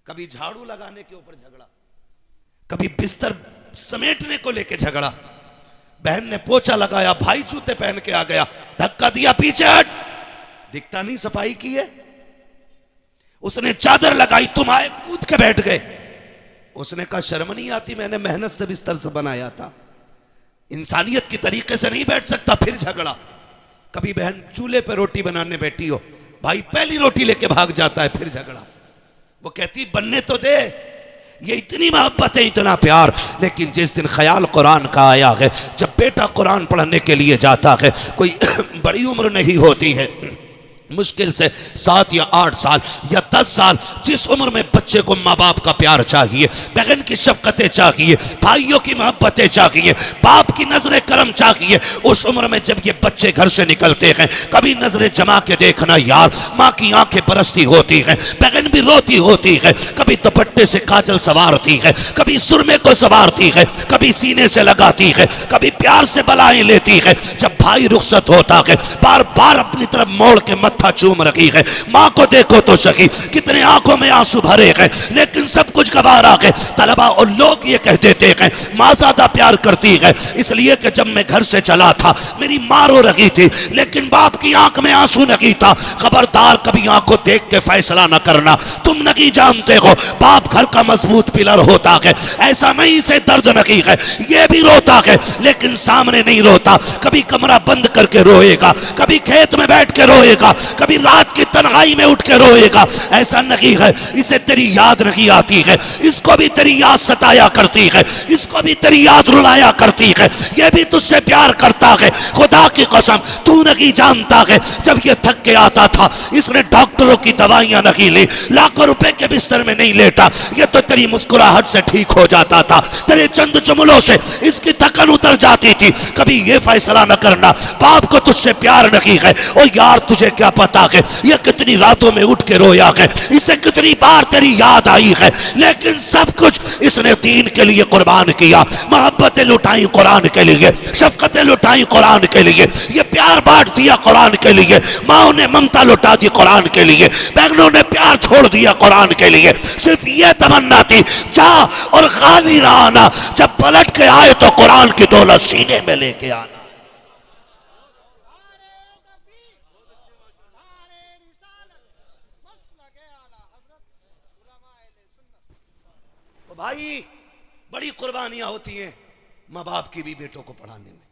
कभी झाड़ू लगाने के ऊपर झगड़ा, कभी बिस्तर समेटने को लेके झगड़ा। बहन ने पोछा लगाया, भाई जूते पहन के आ गया, धक्का दिया, पीछे हट, दिखता नहीं सफाई की है। उसने चादर लगाई, तुम आए कूद के बैठ गए। उसने कहा शर्म नहीं आती, मैंने मेहनत से बिस्तर से बनाया था, इंसानियत की तरीके से नहीं बैठ सकता। फिर झगड़ा। कभी बहन चूल्हे पे रोटी बनाने बैठी हो, भाई पहली रोटी लेके भाग जाता है, फिर झगड़ा। वो कहती बनने तो दे। ये इतनी मोहब्बत है, इतना प्यार। लेकिन जिस दिन ख्याल कुरान का आया है, जब बेटा कुरान पढ़ने के लिए जाता है, कोई बड़ी उम्र नहीं होती है, मुश्किल से 7 या 8 साल या 10 साल, जिस उम्र में बच्चे को माँ बाप का प्यार चाहिए, बहन की शफकतें चाहिए, भाइयों की मोहब्बतें चाहिए, बाप की नजर करम चाहिए, उस उम्र में जब ये बच्चे घर से निकलते हैं, कभी नजरें जमा के देखना यार, माँ की आंखें बरसती होती हैं, बहन भी रोती होती है, कभी दुपट्टे से काजल सवारती है, कभी सुरमे को सवारती है, कभी सीने से लगाती है, कभी प्यार से बलाएं लेती है। जब भाई रुखसत होता है, बार बार अपनी तरफ मोड़ के मत्था चूम रही है। मां को देखो तो सही, कितने आंखों में आंसू भरे हैं, लेकिन सब कुछ गवारा है। तलबा और लोग ये कह देते हैं मां ज्यादा प्यार करती है, इसलिए कि जब मैं घर से चला था मेरी मां रो रही थी, लेकिन बाप की आंख में आंसू नहीं था। खबरदार, कभी आंखों देख के फैसला न करना, तुम नहीं जानते हो बाप घर का मजबूत पिलर होता है। ऐसा नहीं से दर्द नहीं है, ये भी रोता है, लेकिन सामने नहीं रोता। कभी कमरा बंद करके रोएगा, कभी खेत में बैठ के रोएगा, कभी रात की तन्हाई में उठ के रोएगा। ऐसा नहीं है इसे तेरी याद नहीं आती है, इसको भी तेरी याद सताया करती है, इसको भी तेरी याद रुलाया करती है, ये भी तुझसे प्यार करता है। खुदा की कसम, तू नहीं जानता है, जब ये थक के आता था, इसने डॉक्टरों की दवाइयां नहीं ली, लाखों रुपए के बिस्तर में नहीं लेटा, ये तो तेरी मुस्कुराहट से ठीक हो जाता था, तेरे चंद जुमलों से इसकी थकन उतर जाती थी। कभी ये फैसला न करना बाप को तुझसे प्यार नहीं है। ओ यार, तुझे क्या पता है ये कितनी रातों में उठ के रोया है, इसे कितनी बार तेरी याद आई है, लेकिन सब कुछ इसने दीन के लिए कुर्बान किया। मोहब्बतें लुटाई कुरान के लिए, शफकतें लुटाई कुरान के लिए, ये प्यार बांट दिया कुरान के लिए, माओ ने ममता लुटा दी कुरान के लिए, बहनों ने प्यार छोड़ दिया कुरान के लिए। सिर्फ ये तमन्ना थी जा और खाली ना आना, जब पलट के आए तो कुरान की दौलत सीने में लेके आना। तो भाई बड़ी कुर्बानियां होती हैं माँ बाप की भी बेटों को पढ़ाने में।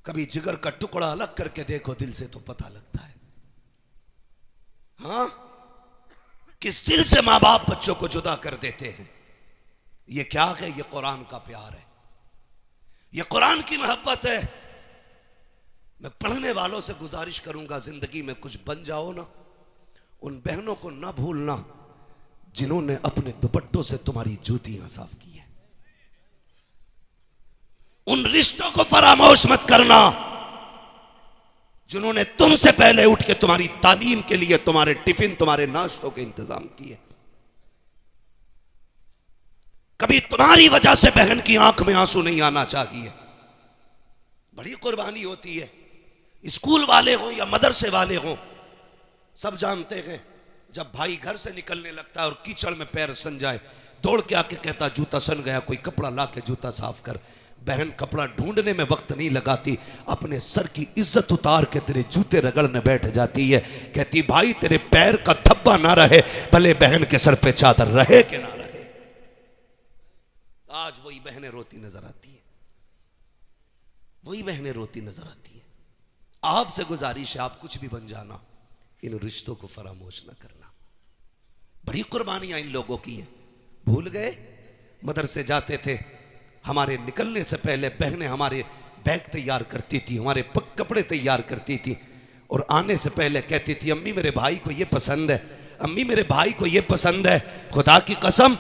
कभी जिगर का टुकड़ा अलग करके देखो दिल से तो पता लगता है। हाँ, किस दिल से माँ बाप बच्चों को जुदा कर देते हैं। ये क्या है? ये कुरान का प्यार है, ये कुरान की मोहब्बत है। मैं पढ़ने वालों से गुजारिश करूंगा, जिंदगी में कुछ बन जाओ ना, उन बहनों को ना भूलना जिन्होंने अपने दुपट्टों से तुम्हारी जूतियां साफ की है। उन रिश्तों को फरामोश मत करना जिन्होंने तुमसे पहले उठ के तुम्हारी तालीम के लिए तुम्हारे टिफिन, तुम्हारे नाश्तों के इंतजाम किए। कभी तुम्हारी वजह से बहन की आंख में आंसू नहीं आना चाहिए। बड़ी कुर्बानी होती है। स्कूल वाले हों या मदरसे वाले हों, सब जानते हैं जब भाई घर से निकलने लगता है और कीचड़ में पैर सन जाए, दौड़ के आके कहता जूता सन गया, कोई कपड़ा ला के जूता साफ कर। बहन कपड़ा ढूंढने में वक्त नहीं लगाती, अपने सर की इज्जत उतार के तेरे जूते रगड़ने बैठ जाती है। कहती भाई तेरे पैर का धब्बा ना रहे, भले बहन के सर पे चादर रहे कि ना रहे। आज वही बहनें रोती नजर आती है, वही बहनें रोती नजर आती है। आपसे गुजारिश है, आप कुछ भी बन जाना, इन रिश्तों को फरामोश ना करना। बड़ी कुर्बानियां इन लोगों की है। भूल गए मदरसे जाते थे, हमारे निकलने से पहले बहनें हमारे बैग तैयार करती थी, हमारे कपड़े तैयार करती थी, और आने से पहले कहती थी अम्मी मेरे भाई को ये पसंद है, अम्मी मेरे भाई को ये पसंद है। खुदा की कसम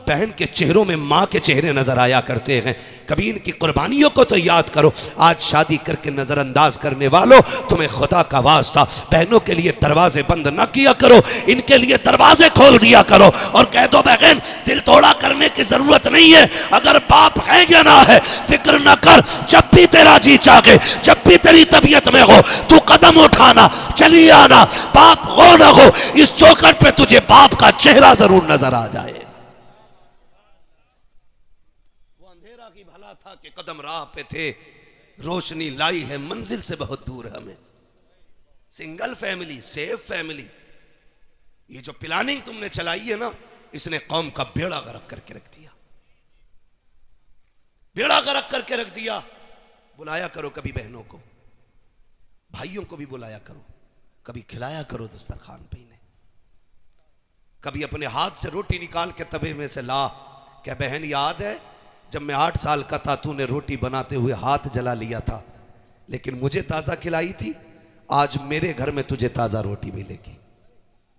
बहन के चेहरों में माँ के चेहरे नजर आया करते हैं। कभी इनकी कुर्बानियों को तो याद करो। आज शादी करके नजरअंदाज करने वालों, तुम्हें खुदा का वास्ता बहनों के लिए दरवाजे बंद ना किया करो, इनके लिए दरवाजे खोल दिया करो और कह दो बहन दिल तोड़ा करने की जरूरत नहीं है, अगर बाप है या ना है फिक्र ना कर, जब भी तेरा जी चाहे, जब भी तेरी तबीयत में हो तू कदम उठाना, चली आना, बाप हो ना हो इस चौखट पे तुझे बाप का चेहरा जरूर नजर आ जाए। था कि कदम राह पे थे, रोशनी लाई है मंजिल से बहुत दूर हमें। सिंगल फैमिली, सेफ फैमिली, ये जो प्लानिंग तुमने चलाई है ना, इसने कौम का बेड़ा गर्क करके रख दिया, बेड़ा गर्क करके रख दिया। बुलाया करो कभी बहनों को, भाइयों को भी बुलाया करो, कभी खिलाया करो दस्तरखान पे इन्हें, कभी अपने हाथ से रोटी निकाल के तवे में से ला। क्या बहन याद है जब मैं 8 साल का था तूने रोटी बनाते हुए हाथ जला लिया था, लेकिन मुझे ताज़ा खिलाई थी, आज मेरे घर में तुझे ताज़ा रोटी मिलेगी।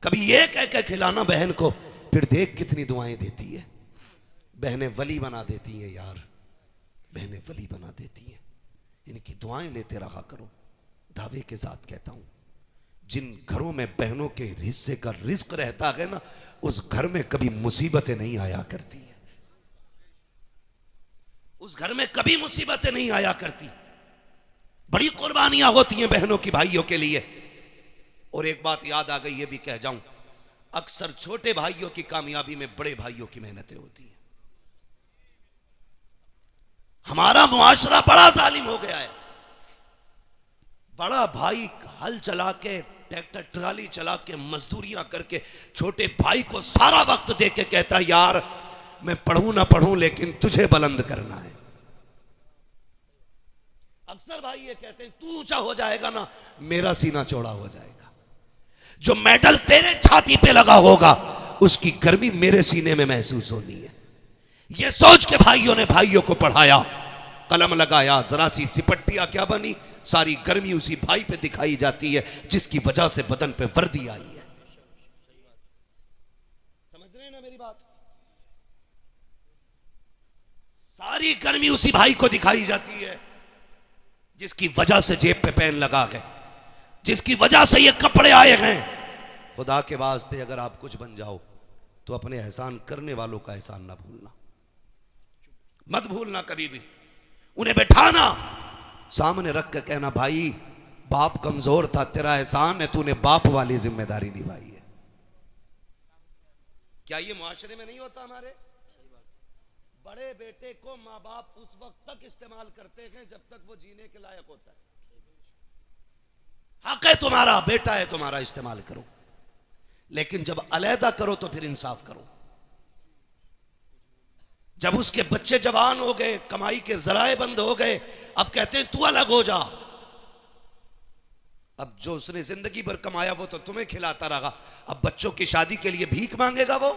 कभी ये कह के खिलाना बहन को, फिर देख कितनी दुआएं देती है। बहनें वली बना देती हैं यार, बहनें वली बना देती हैं। इनकी दुआएं लेते रहा करो। दावे के साथ कहता हूं, जिन घरों में बहनों के हिस्से का रिज्क रहता है ना, उस घर में कभी मुसीबतें नहीं आया करती, उस घर में कभी मुसीबतें नहीं आया करती। बड़ी कुर्बानियां होती हैं बहनों की भाइयों के लिए। और एक बात याद आ गई, ये भी कह जाऊं, अक्सर छोटे भाइयों की कामयाबी में बड़े भाइयों की मेहनतें होती हैं। हमारा मुआशरा बड़ा जालिम हो गया है। बड़ा भाई हल चला के, ट्रैक्टर ट्राली चला के, मजदूरियां करके छोटे भाई को सारा वक्त दे के कहता यार मैं पढ़ूं ना पढ़ूं लेकिन तुझे बुलंद करना है। अक्सर भाई ये कहते हैं तू ऊंचा हो जाएगा ना मेरा सीना चौड़ा हो जाएगा। जो मेडल तेरे छाती पे लगा होगा उसकी गर्मी मेरे सीने में महसूस होनी है। ये सोच के भाइयों ने भाइयों को पढ़ाया, कलम लगाया, जरा सी सिपट्टिया क्या बनी, सारी गर्मी उसी भाई पे दिखाई जाती है जिसकी वजह से बदन पे वर्दी आई है। समझ रहे हैं ना मेरी बात? सारी गर्मी उसी भाई को दिखाई जाती है जिसकी वजह से जेब पे पेन लगा गए, जिसकी वजह से ये कपड़े आए हैं। खुदा के वास्ते अगर आप कुछ बन जाओ तो अपने एहसान करने वालों का एहसान ना भूलना, मत भूलना कभी भी। उन्हें बैठाना, सामने रख कर कहना भाई बाप कमजोर था, तेरा एहसान है, तूने बाप वाली जिम्मेदारी निभाई है। क्या ये मुआशरे में नहीं होता? हमारे बड़े बेटे को माँ बाप उस वक्त तक इस्तेमाल करते हैं जब तक वो जीने के लायक होता है। हक है तुम्हारा, बेटा है तुम्हारा, इस्तेमाल करो, लेकिन जब अलहदा करो तो फिर इंसाफ करो। जब उसके बच्चे जवान हो गए, कमाई के जराए बंद हो गए, अब कहते हैं तू अलग हो जा। अब जो उसने जिंदगी भर कमाया वो तो तुम्हें खिलाता रहा, अब बच्चों की शादी के लिए भीख मांगेगा वो?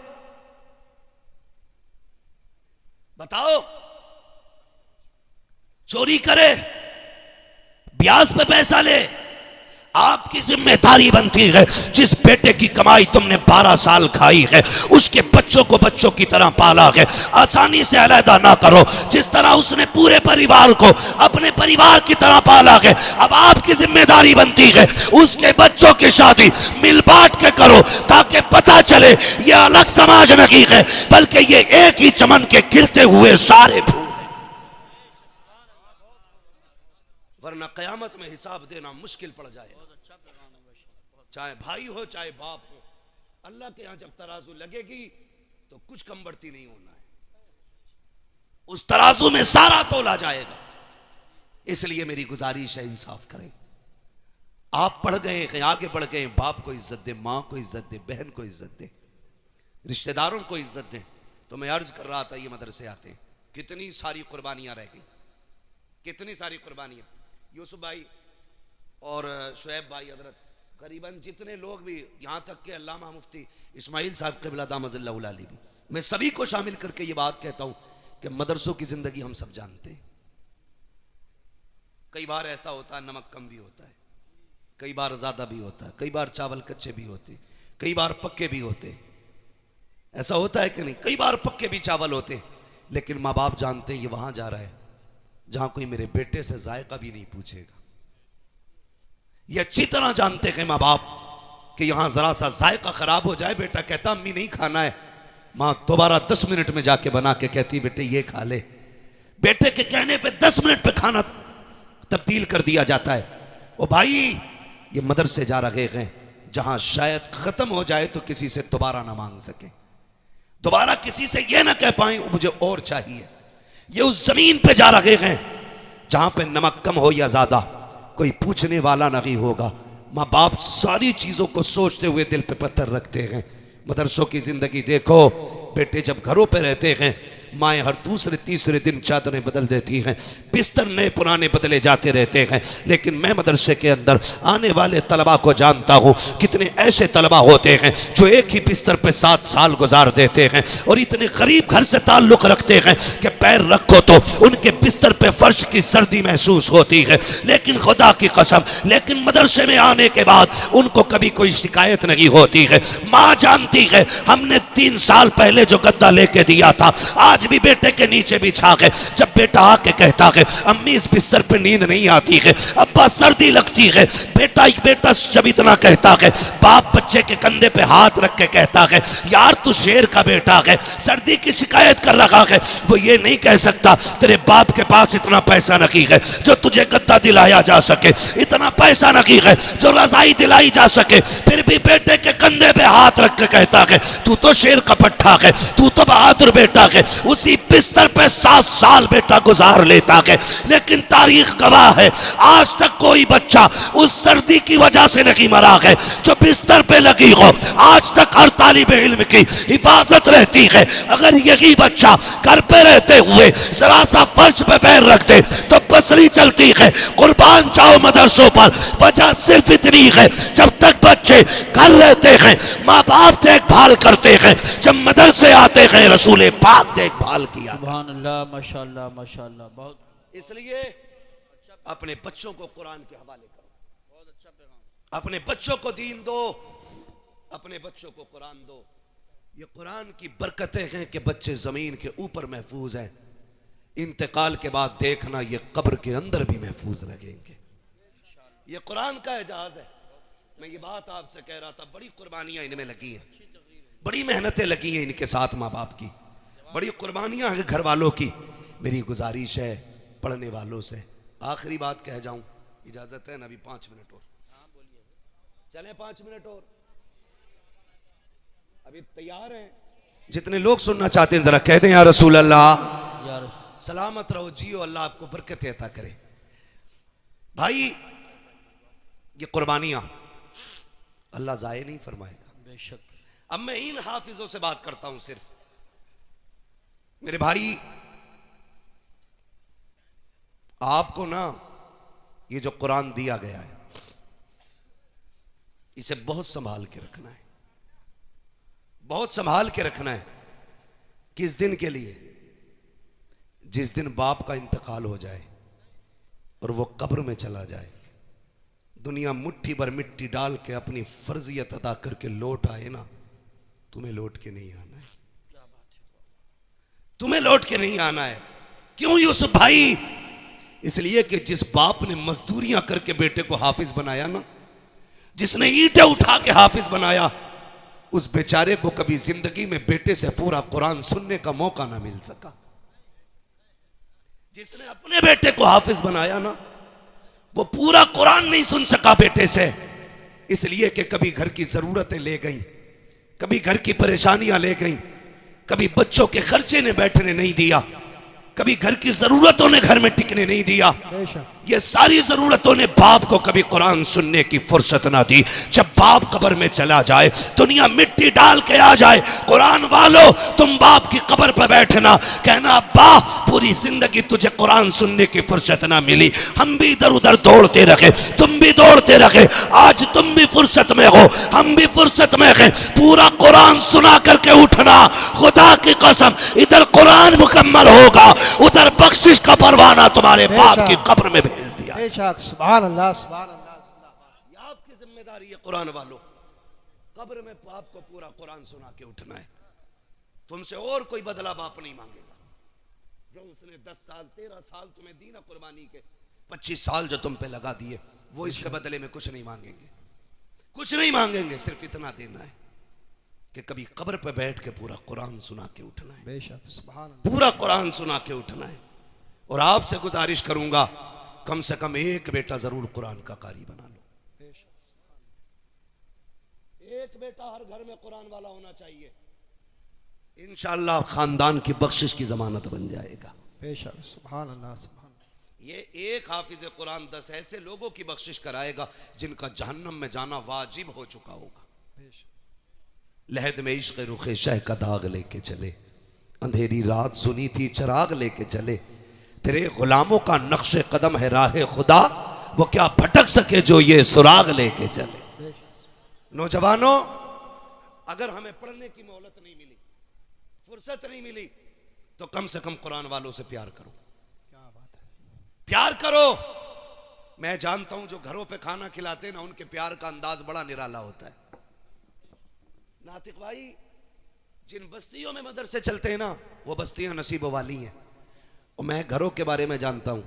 बताओ। चोरी करे, ब्याज पे पैसा ले, आपकी जिम्मेदारी बनती है जिस बेटे की कमाई तुमने 12 साल खाई है उसके बच्चों को बच्चों की तरह पाला है, आसानी से अलहदा ना करो। जिस तरह उसने पूरे परिवार को अपने परिवार की तरह पाला है, अब आपकी जिम्मेदारी बनती है उसके बच्चों की शादी मिल बांट के करो, ताकि पता चले ये अलग समाज नहीं है बल्कि ये एक ही चमन के गिरते हुए सारे फूल। वरना कयामत में हिसाब देना मुश्किल पड़ जाए, चाहे भाई हो चाहे बाप हो। अल्लाह के यहां जब तराजू लगेगी तो कुछ कम बढ़ती नहीं होना है, उस तराजू में सारा तोला जाएगा। इसलिए मेरी गुजारिश है इंसाफ करें। आप पढ़ गए हैं, आगे बढ़ गए, बाप को इज्जत दे, मां को इज्जत दे, बहन को इज्जत दे, रिश्तेदारों को इज्जत दे। तो मैं अर्ज कर रहा था ये मदरसे आते हैं, कितनी सारी कुर्बानियां रह गई, कितनी सारी कुर्बानियां। यूसुफ भाई और शुएब भाई हजरत, करीबन जितने लोग भी, यहां तक के अल्लामा मुफ्ती इस्माइल साहब क़िबला दामज़िल्लहुल अली भी, मैं सभी को शामिल करके ये बात कहता हूं कि मदरसों की जिंदगी हम सब जानते हैं। कई बार ऐसा होता है नमक कम भी होता है, कई बार ज्यादा भी होता है, कई बार चावल कच्चे भी होते, कई बार पक्के भी होते। ऐसा होता है कि नहीं? कई बार पक्के भी चावल होते, लेकिन माँ बाप जानते हैं ये वहां जा रहा है जहां कोई मेरे बेटे से जायका भी नहीं पूछेगा। ये अच्छी तरह जानते हैं माँ बाप कि यहां जरा सा जायका खराब हो जाए, बेटा कहता अम्मी नहीं खाना है, मां दोबारा 10 मिनट में जाके बना के कहती बेटे ये खा ले। बेटे के कहने पे 10 मिनट पे खाना तब्दील कर दिया जाता है। ओ भाई, ये मदरसे जा रहे हैं जहां शायद खत्म हो जाए तो किसी से दोबारा ना मांग सके, दोबारा किसी से ये ना कह पाए मुझे और चाहिए। ये उस जमीन पे जा रहे हैं जहां पे नमक कम हो या ज्यादा कोई पूछने वाला नहीं होगा। माँ बाप सारी चीजों को सोचते हुए दिल पे पत्थर रखते हैं। मदरसों की जिंदगी देखो, बेटे जब घरों पे रहते हैं माएँ हर दूसरे तीसरे दिन चादरें बदल देती हैं, बिस्तर नए पुराने बदले जाते रहते हैं। लेकिन मैं मदरसे के अंदर आने वाले तलबा को जानता हूँ, कितने ऐसे तलबा होते हैं जो एक ही बिस्तर पे 7 साल गुजार देते हैं और इतने गरीब घर से ताल्लुक़ रखते हैं कि पैर रखो तो उनके बिस्तर पे फर्श की सर्दी महसूस होती है। लेकिन खुदा की कसम, लेकिन मदरसे में आने के बाद उनको कभी कोई शिकायत नहीं होती है। माँ जानती है हमने 3 साल पहले जो गद्दा लेके दिया था आज भी बेटे के नीचे बिछा के, जब बेटा आके कहता है अम्मी इस बिस्तर पे नींद नहीं आती है, अब्बा सर्दी लगती है, बेटा जब इतना कहता है, बाप बच्चे के कंधे पे हाथ रख के कहता है यार तू शेर का बेटा है, सर्दी की शिकायत कर रहा है। वो ये नहीं कह सकता तेरे बाप के पास इतना पैसा नहीं है जो तुझे गद्दा दिलाया जा सके, इतना पैसा नहीं है जो रजाई दिलाई जा सके, फिर भी बेटे के कंधे पे हाथ रख के कहता है तू तो शेर का पट्टा है, तू तो बहादुर बेटा है। उसी बिस्तर पे 7 साल बेटा गुजार लेता है, लेकिन तारीख गवाह है आज तक कोई बच्चा उस सर्दी की वजह से नहीं मरा है जो बिस्तर पे लगी हो। आज तक हर तालिब इल्म की हिफाजत रहती है। अगर यही बच्चा घर पे रहते हुए जरा सा फर्श पे पैर रख दे तो पसरी चलती है। कुर्बान जाओ मदरसों पर, वजह सिर्फ इतनी है जब तक बच्चे घर रहते हैं माँ बाप देखभाल करते हैं, जब मदरसे आते हैं रसूल पाक देखभाल किया। सुभान अल्लाह, माशाअल्लाह माशाअल्लाह। बहुत इसलिए अपने बच्चों को कुरान के हवाले करो, बहुत अच्छा पैगाम। अपने बच्चों को दीन दो, अपने बच्चों को कुरान दो। ये कुरान की बरकतें हैं कि बच्चे जमीन के ऊपर महफूज हैं, इंतकाल के बाद देखना ये कब्र के अंदर भी महफूज रहेंगे। ये कुरान का एजाज है। मैं ये बात आपसे कह रहा था, बड़ी कुर्बानियां इनमें लगी हैं, बड़ी मेहनतें लगी हैं इनके साथ माँ बाप की, बड़ी कुर्बानियां हैं घर वालों की। मेरी गुजारिश है पढ़ने वालों से, आखिरी बात कह जाऊं, इजाजत है ना? अभी 5 मिनट और चलें, 5 मिनट और, अभी तैयार हैं? जितने लोग सुनना चाहते हैं जरा कह दें या रसूल अल्लाह। या रसूल। सलामत रहो, जियो, अल्लाह आपको बरकत अता करे। भाई ये कुर्बानियां अल्लाह जाये नहीं फरमाएगा, बेशक। अब मैं इन हाफिजों से बात करता हूं सिर्फ। मेरे भाई आपको ना ये जो कुरान दिया गया है इसे बहुत संभाल के रखना है, बहुत संभाल के रखना है। किस दिन के लिए? जिस दिन बाप का इंतकाल हो जाए और वो कब्र में चला जाए, दुनिया मुट्ठी भर मिट्टी डाल के अपनी फर्जियत अदा करके लौट आए ना, तुम्हें लौट के नहीं आना है, तुम्हें लौट के नहीं आना है। क्यों यूसुफ भाई? इसलिए कि जिस बाप ने मजदूरियां करके बेटे को हाफिज बनाया ना, जिसने ईंटें उठा के हाफिज बनाया, उस बेचारे को कभी जिंदगी में बेटे से पूरा कुरान सुनने का मौका ना मिल सका। जिसने अपने बेटे को हाफिज बनाया ना, वो पूरा कुरान नहीं सुन सका बेटे से, इसलिए कि कभी घर की जरूरतें ले गई, कभी घर की परेशानियां ले गई, कभी बच्चों के खर्चे ने बैठने नहीं दिया, कभी घर की जरूरतों ने घर में टिकने नहीं दिया। ये सारी जरूरतों ने बाप को कभी कुरान सुनने की फुर्सत ना दी। जब बाप कब्र में चला जाए, दुनिया मिट्टी डाल के आ जाए, कुरान वालों तुम बाप की कब्र पर बैठना, कहना अब्बा पूरी जिंदगी तुझे कुरान सुनने की फुर्सत ना मिली, हम भी इधर उधर दौड़ते रहे, तुम भी दौड़ते रहे, आज तुम भी फुर्सत में हो, हम भी फुर्सत में है, पूरा कुरान सुना करके उठना। खुदा की कसम इधर कुरान मुकम्मल होगा, उधर बख्शिश का परवाना तुम्हारे बाप की कब्र में भेज दिया। सुभान अल्लाह, सुभान अल्लाह। ये आपकी जिम्मेदारी है कुरान वालों, कब्र में बाप को पूरा कुरान सुना के उठना है। तुमसे और कोई बदला बाप नहीं मांगेगा। जो उसने 10 साल 13 साल तुम्हें दी ना कुर्बानी के, 25 साल जो तुम पे लगा दिए, वो इसके बदले में कुछ नहीं मांगेंगे, कुछ नहीं मांगेंगे। सिर्फ इतना देना है कि कभी कब्र पे बैठ के पूरा कुरान सुना के उठना है, बेशक, सुभान अल्लाह। पूरा कुरान सुना के उठना है। और आपसे गुजारिश करूंगा कम से कम एक बेटा जरूर कुरान का कारी बना लो। एक बेटा हर घर में कुरान वाला होना चाहिए, इंशाअल्लाह खानदान की बख्शिश की जमानत बन जाएगा। बेशक, सुभान अल्लाह, सुभान। ये एक हाफिज कुरान 10 ऐसे लोगों की बख्शिश कराएगा जिनका जहन्नम में जाना वाजिब हो चुका होगा। लहद में इश्क रुखे शह का दाग लेके चले, अंधेरी रात सुनी थी चिराग लेके चले, तेरे गुलामों का नक्शे कदम है राहे खुदा, वो क्या भटक सके जो ये सुराग लेके चले। नौजवानों, अगर हमें पढ़ने की मोहलत नहीं मिली, फुर्सत नहीं मिली, तो कम से कम कुरान वालों से प्यार करो। क्या बात है, प्यार करो। मैं जानता हूं जो घरों पे खाना खिलाते हैं ना, उनके प्यार का अंदाज बड़ा निराला होता है। नातिक भाई, जिन बस्तियों में मदरसे चलते हैं ना, वो बस्तियां नसीबों वाली हैं। और मैं घरों के बारे में जानता हूं,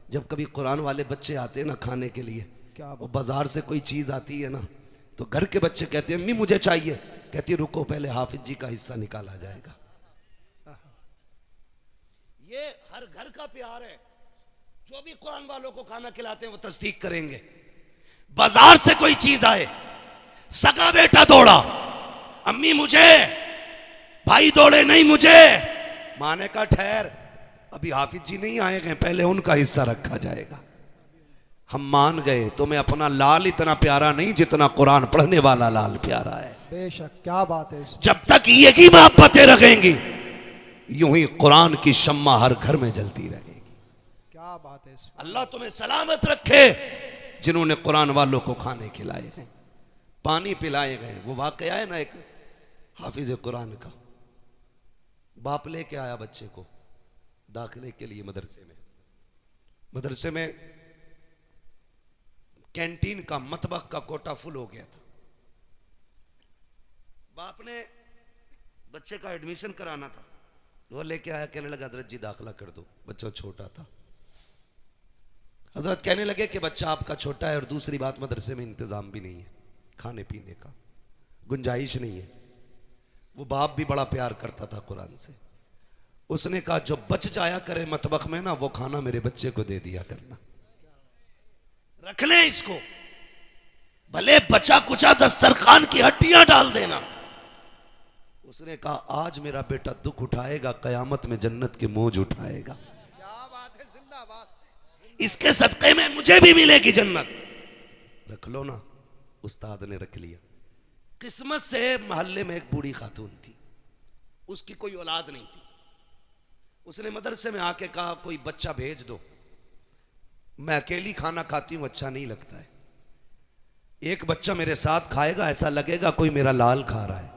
जब कभी कुरान वाले बच्चे आते हैं ना खाने के लिए, क्या वो बाजार से कोई चीज आती है ना, तो घर के बच्चे कहते हैं अम्मी मुझे चाहिए, कहती रुको पहले हाफिज जी का हिस्सा निकाला जाएगा। ये हर घर का प्यार है। जो भी कुरान वालों को खाना खिलाते हैं वो तस्दीक करेंगे। बाजार से कोई चीज आए, सगा बेटा दौड़ा, अम्मी मुझे, भाई दौड़े नहीं मुझे, माने का ठहर, अभी हाफिज जी नहीं आए गए, पहले उनका हिस्सा रखा जाएगा। हम मान गए, तुम्हें अपना लाल इतना प्यारा नहीं जितना कुरान पढ़ने वाला लाल प्यारा है। बेशक, क्या बात है। जब तक यही मोहब्बतें रहेंगी, यूं ही कुरान की शम्मा हर घर में जलती रहेगी। क्या बात है। अल्लाह तुम्हें सलामत रखे जिन्होंने कुरान वालों को खाने खिलाए हैं, पानी पिलाए गए। वो वाकया है ना एक हाफिज कुरान का, बाप लेके आया बच्चे को दाखिले के लिए मदरसे में। मदरसे में कैंटीन का मतबख का कोटा फुल हो गया था। बाप ने बच्चे का एडमिशन कराना था, वो लेके आया, कहने लगा हजरत जी दाखिला कर दो, बच्चा छोटा था। हजरत कहने लगे कि बच्चा आपका छोटा है और दूसरी बात मदरसे में इंतजाम भी नहीं है, खाने पीने का गुंजाइश नहीं है। वो बाप भी बड़ा प्यार करता था कुरान से। उसने कहा जो बच जाया करे मतबख में ना, वो खाना मेरे बच्चे को दे दिया करना, रख ले इसको, भले बचा कुचा दस्तरखान की हड्डियां डाल देना। उसने कहा आज मेरा बेटा दुख उठाएगा, कयामत में जन्नत के मौज उठाएगा। क्या बात है, जिंदाबाद। इसके सदक़े में मुझे भी मिलेगी जन्नत, रख लो ना। उस्ताद ने रख लिया। किस्मत से मोहल्ले में एक बूढ़ी खातून थी, उसकी कोई औलाद नहीं थी। उसने मदरसे में आके कहा कोई बच्चा भेज दो, मैं अकेली खाना खाती हूं, अच्छा नहीं लगता है। एक बच्चा मेरे साथ खाएगा, ऐसा लगेगा कोई मेरा लाल खा रहा है।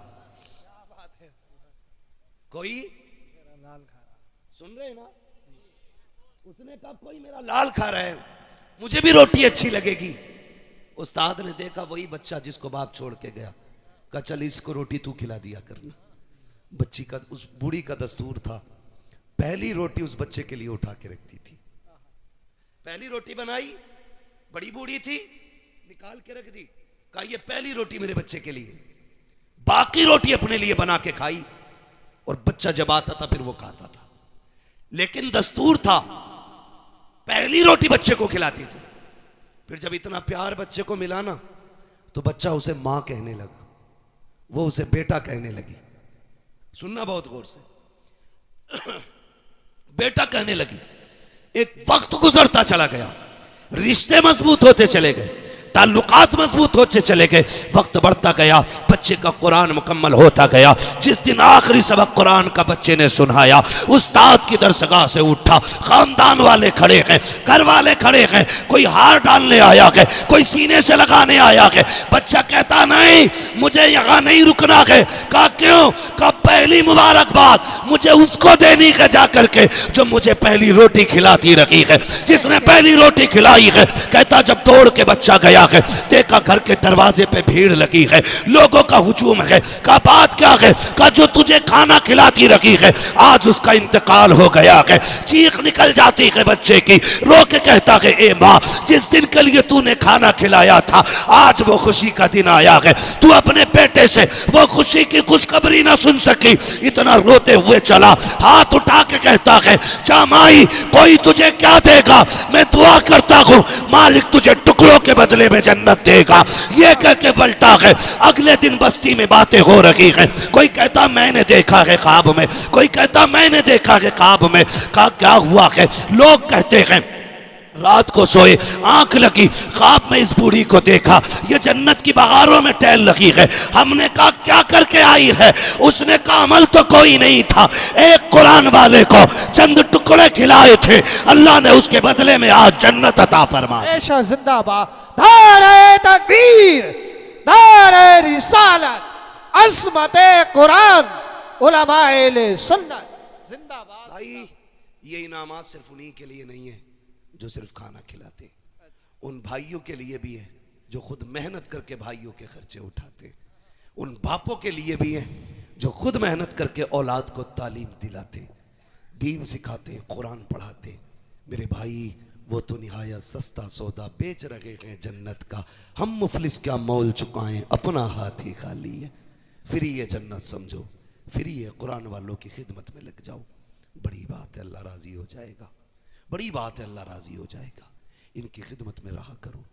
कोई सुन रहे ना? उसने कहा कोई मेरा लाल खा रहा है, मुझे भी रोटी अच्छी लगेगी। उस्ताद ने देखा वही बच्चा जिसको बाप छोड़ के गया, कहा चल इसको रोटी तू खिला दिया करना। बच्ची का, उस बूढ़ी का दस्तूर था, पहली रोटी उस बच्चे के लिए उठा के रखती थी। पहली रोटी बनाई, बड़ी बूढ़ी थी, निकाल के रख दी, कहा ये पहली रोटी मेरे बच्चे के लिए। बाकी रोटी अपने लिए बना के खाई, और बच्चा जब आता था फिर वो खाता था। लेकिन दस्तूर था, पहली रोटी बच्चे को खिलाती थी। फिर जब इतना प्यार बच्चे को मिला ना, तो बच्चा उसे मां कहने लगा, वो उसे बेटा कहने लगी। सुनना बहुत गौर से। बेटा कहने लगी। एक वक्त गुजरता चला गया, रिश्ते मजबूत होते चले गए, ताल्लुकात मजबूत होते चले गए, वक्त बढ़ता गया, बच्चे का कुरान मुकम्मल होता गया। जिस दिन आखिरी सबक कुरान का बच्चे ने सुनाया, उस्ताद की दरसगाह से उठा, खानदान वाले खड़े हैं, घर वाले खड़े हैं, कोई हार डालने आया है, कोई सीने से लगाने आया है। बच्चा कहता नहीं, मुझे यहाँ नहीं रुकना है। कहा क्यों? कहा पहली मुबारकबाद मुझे उसको देनी है जा करके जो मुझे पहली रोटी खिलाती रही है, जिसने पहली रोटी खिलाई है। कहता जब दौड़ के बच्चा गया है, देखा घर के दरवाजे पे भीड़ लगी है, लोगों का हुजूम है। कहा बात क्या है? कहा जो तुझे खाना खिलाती रही है, आज उसका इंतकाल हो गया है। चीख निकल जाती है बच्चे की, रो के कहता है ए माँ, जिस दिन के लिए तूने खाना खिलाया था, आज वो खुशी का दिन आया है। तू अपने बेटे से वो खुशी की खुशखबरी ना सुन सकी, इतना रोते हुए चला, हाथ उठा के कहता है जा माई, कोई तुझे क्या देगा, मैं दुआ करता हूं मालिक तुझे टुकड़ों के बदले में जन्नत देगा। ये कह के पलटा है। अगले दिन बस्ती में बातें हो रही हैं, कोई कहता मैंने देखा है ख्वाब में, कोई कहता मैंने देखा है ख्वाब में। कहा क्या हुआ है? लोग कहते हैं रात को सोए, आंख लगी, ख्वाब में इस बूढ़ी को देखा, ये जन्नत की बहारों में टहल लगी है। हमने कहा क्या करके आई है? उसने कहा अमल तो कोई नहीं था, एक कुरान वाले को चंद टुकड़े खिलाए थे, अल्लाह ने उसके बदले में आज जन्नत अता फरमाई। ऐशा जिंदाबाद। नारे तकबीर, नारे रिसालत, अज़मत कुरान, उलमाए सुन्नत जिंदाबाद। भाई ये इनामात सिर्फ उन्हीं के लिए नहीं है जो सिर्फ खाना खिलाते, उन भाइयों के लिए भी है जो खुद मेहनत करके भाइयों के खर्चे उठाते, उन बापों के लिए भी है जो खुद मेहनत करके औलाद को तालीम दिलाते, दीन सिखाते, कुरान पढ़ाते। मेरे भाई वो तो निहायत सस्ता सौदा बेच रहे हैं जन्नत का, हम मुफलिस क्या मोल चुकाएं, अपना हाथ ही खाली है। फ्री है जन्नत समझो, फ्री है, कुरान वालों की खिदमत में लग जाओ, बड़ी बात है, अल्लाह राजी हो जाएगा, बड़ी बात है, अल्लाह राजी हो जाएगा। इनकी खिदमत में रहा करो,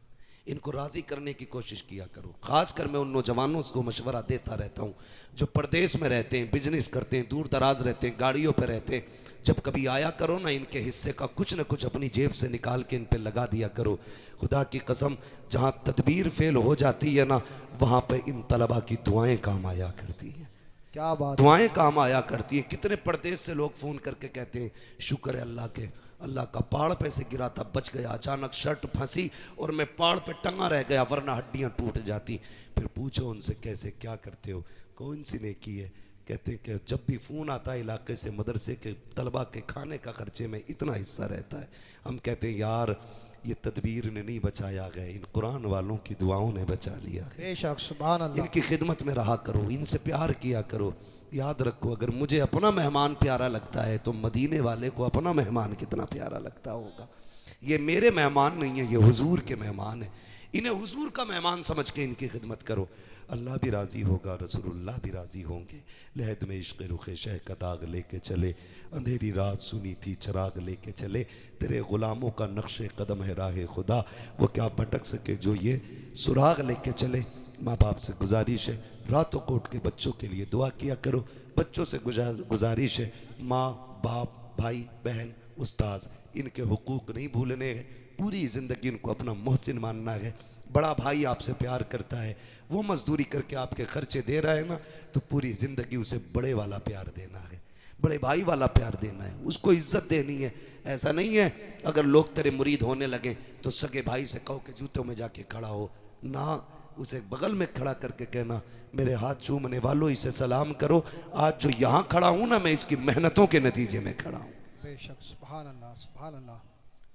इनको राजी करने की कोशिश किया करो। खासकर मैं उन नौजवानों को मशवरा देता रहता हूँ जो परदेश में रहते हैं, बिजनेस करते हैं, दूर दराज रहते हैं, गाड़ियों पर रहते हैं। जब कभी आया करो ना, इनके हिस्से का कुछ ना कुछ अपनी जेब से निकाल के इन पे लगा दिया करो। खुदा की कसम, जहाँ तदबीर फेल हो जाती है ना, वहाँ पे इन तलबा की दुआएं काम आया करती हैं। क्या बात, दुआएं काम आया करती हैं। कितने परदेश से लोग फ़ोन करके कहते हैं शुक्र है अल्लाह के, अल्लाह का पहाड़ पे से गिरा था, बच गया, अचानक शर्ट फंसी और मैं पहाड़ पे टंगा रह गया, वरना हड्डियां टूट जाती। फिर पूछो उनसे कैसे क्या करते हो, कौन सी नेकी है? कहते हैं कि जब भी फ़ोन आता है इलाके से, मदरसे के तलबा के खाने का खर्चे में इतना हिस्सा रहता है। हम कहते हैं यार ये तदबीर ने नहीं बचाया गया, इन कुरान वालों की दुआओं ने बचा लिया है। बेशक, सुभान अल्लाह। इनकी खिदमत में रहा करो, इनसे प्यार किया करो। याद रखो, अगर मुझे अपना मेहमान प्यारा लगता है तो मदीने वाले को अपना मेहमान कितना प्यारा लगता होगा। ये मेरे मेहमान नहीं है, ये हुजूर के मेहमान हैं। इन्हें हुजूर का मेहमान समझ के इनकी खिदमत करो, अल्लाह भी राज़ी होगा, रसूलुल्लाह भी राज़ी होंगे। लहद में इश्क़ रुख़े शह का दाग लेके चले, अंधेरी रात सुनी थी चराग लेके चले, तेरे ग़ुलामों का नक्शे कदम है राह खुदा, वो क्या भटक सके जो ये सुराग लेके चले। माँ बाप से गुजारिश है, रातों को उठ के बच्चों के लिए दुआ किया करो। बच्चों से गुजारिश है, माँ बाप भाई बहन उस्ताद इनके हुकूक नहीं भूलने हैं, पूरी ज़िंदगी इनको अपना मोहसिन मानना है। बड़ा भाई आपसे प्यार करता है, वो मजदूरी करके आपके खर्चे दे रहा है ना, तो पूरी ज़िंदगी उसे बड़े वाला प्यार देना है, बड़े भाई वाला प्यार देना है, उसको इज्जत देनी है। ऐसा नहीं है अगर लोग तेरे मुरीद होने लगे तो सगे भाई से कहो कि जूतों में जाके खड़ा हो ना, उसे बगल में खड़ा करके कहना मेरे हाथ चूमने वालों इसे सलाम करो, आज जो यहाँ खड़ा हूँ ना मैं इसकी मेहनतों के नतीजे में खड़ा हूँ। बेशक, सुभान अल्लाह, सुभान अल्लाह।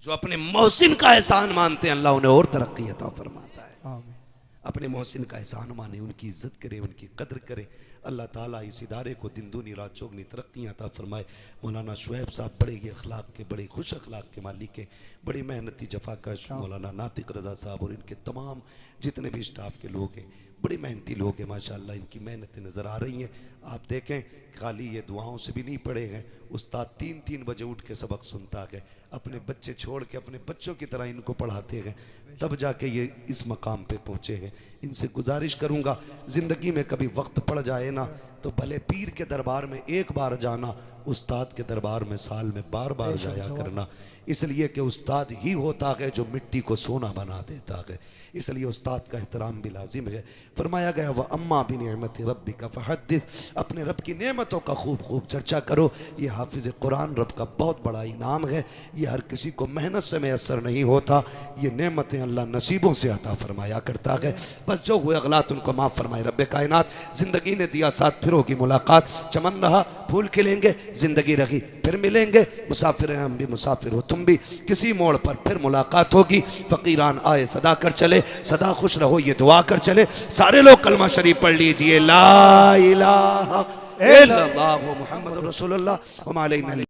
जो अपने मोहसिन का एहसान मानते हैं अल्लाह उन्हें और तरक्की अता फरमाता है। आमीन। अपने मोहसिन का एहसान माने, उनकी इज्जत करे, उनकी कदर करे। अल्लाह ताला इस इदारे को दिन दूनी रात चौगनी तरक्की अता फरमाए। मौलाना शुएब साहब बड़े ही अखलाक के, बड़े खुश अखलाक के मालिक के, बड़े मेहनती जफाकश मौलाना नातिक रज़ा साहब और इनके तमाम जितने भी स्टाफ के लोग हैं बड़े मेहनती लोग हैं माशाअल्लाह, इनकी मेहनतें नज़र आ रही हैं। आप देखें खाली ये दुआओं से भी नहीं पढ़े हैं, उस्ताद 3-3 बजे उठ के सबक सुनता है, अपने बच्चे छोड़ के अपने बच्चों की तरह इनको पढ़ाते हैं, तब जाके ये इस मकाम पे पहुँचे हैं। इनसे गुजारिश करूँगा ज़िंदगी में कभी वक्त पड़ जाए ना तो भले पीर के दरबार में एक बार जाना, उस्ताद के दरबार में साल में बार बार जाया करना, इसलिए कि उस्ताद ही होता है जो मिट्टी को सोना बना देता है, इसलिए उस्ताद का एहतराम भी लाजिम है। फरमाया गया वह अम्मा भी नेमत रब्बी का फ़हद्दिस, अपने रब की नेमतों का खूब खूब चर्चा करो। ये हाफिज़ कुरान रब का बहुत बड़ा इनाम है, ये हर किसी को मेहनत से मैसर नहीं होता, ये नेमतें अल्लाह नसीबों से अता फरमाया करता है। बस जो हुए अगलात उनको माफ़ फरमाए रब कायनात। ज़िंदगी ने दिया साथ, फिर होगी मुलाकात, चमन रहा फूल खिलेंगे, ज़िंदगी रही फिर मिलेंगे, मुसाफिर हैं हम भी मुसाफिर हो तुम भी, किसी मोड़ पर फिर मुलाकात होगी। फ़कीरान आए सदा कर चले, सदा खुश रहो ये दुआ कर चले। सारे लोग कलमा शरीफ पढ़ लीजिए, ला इलाहा इल्लल्लाह मुहम्मदुर रसूलुल्लाह व मा अलैना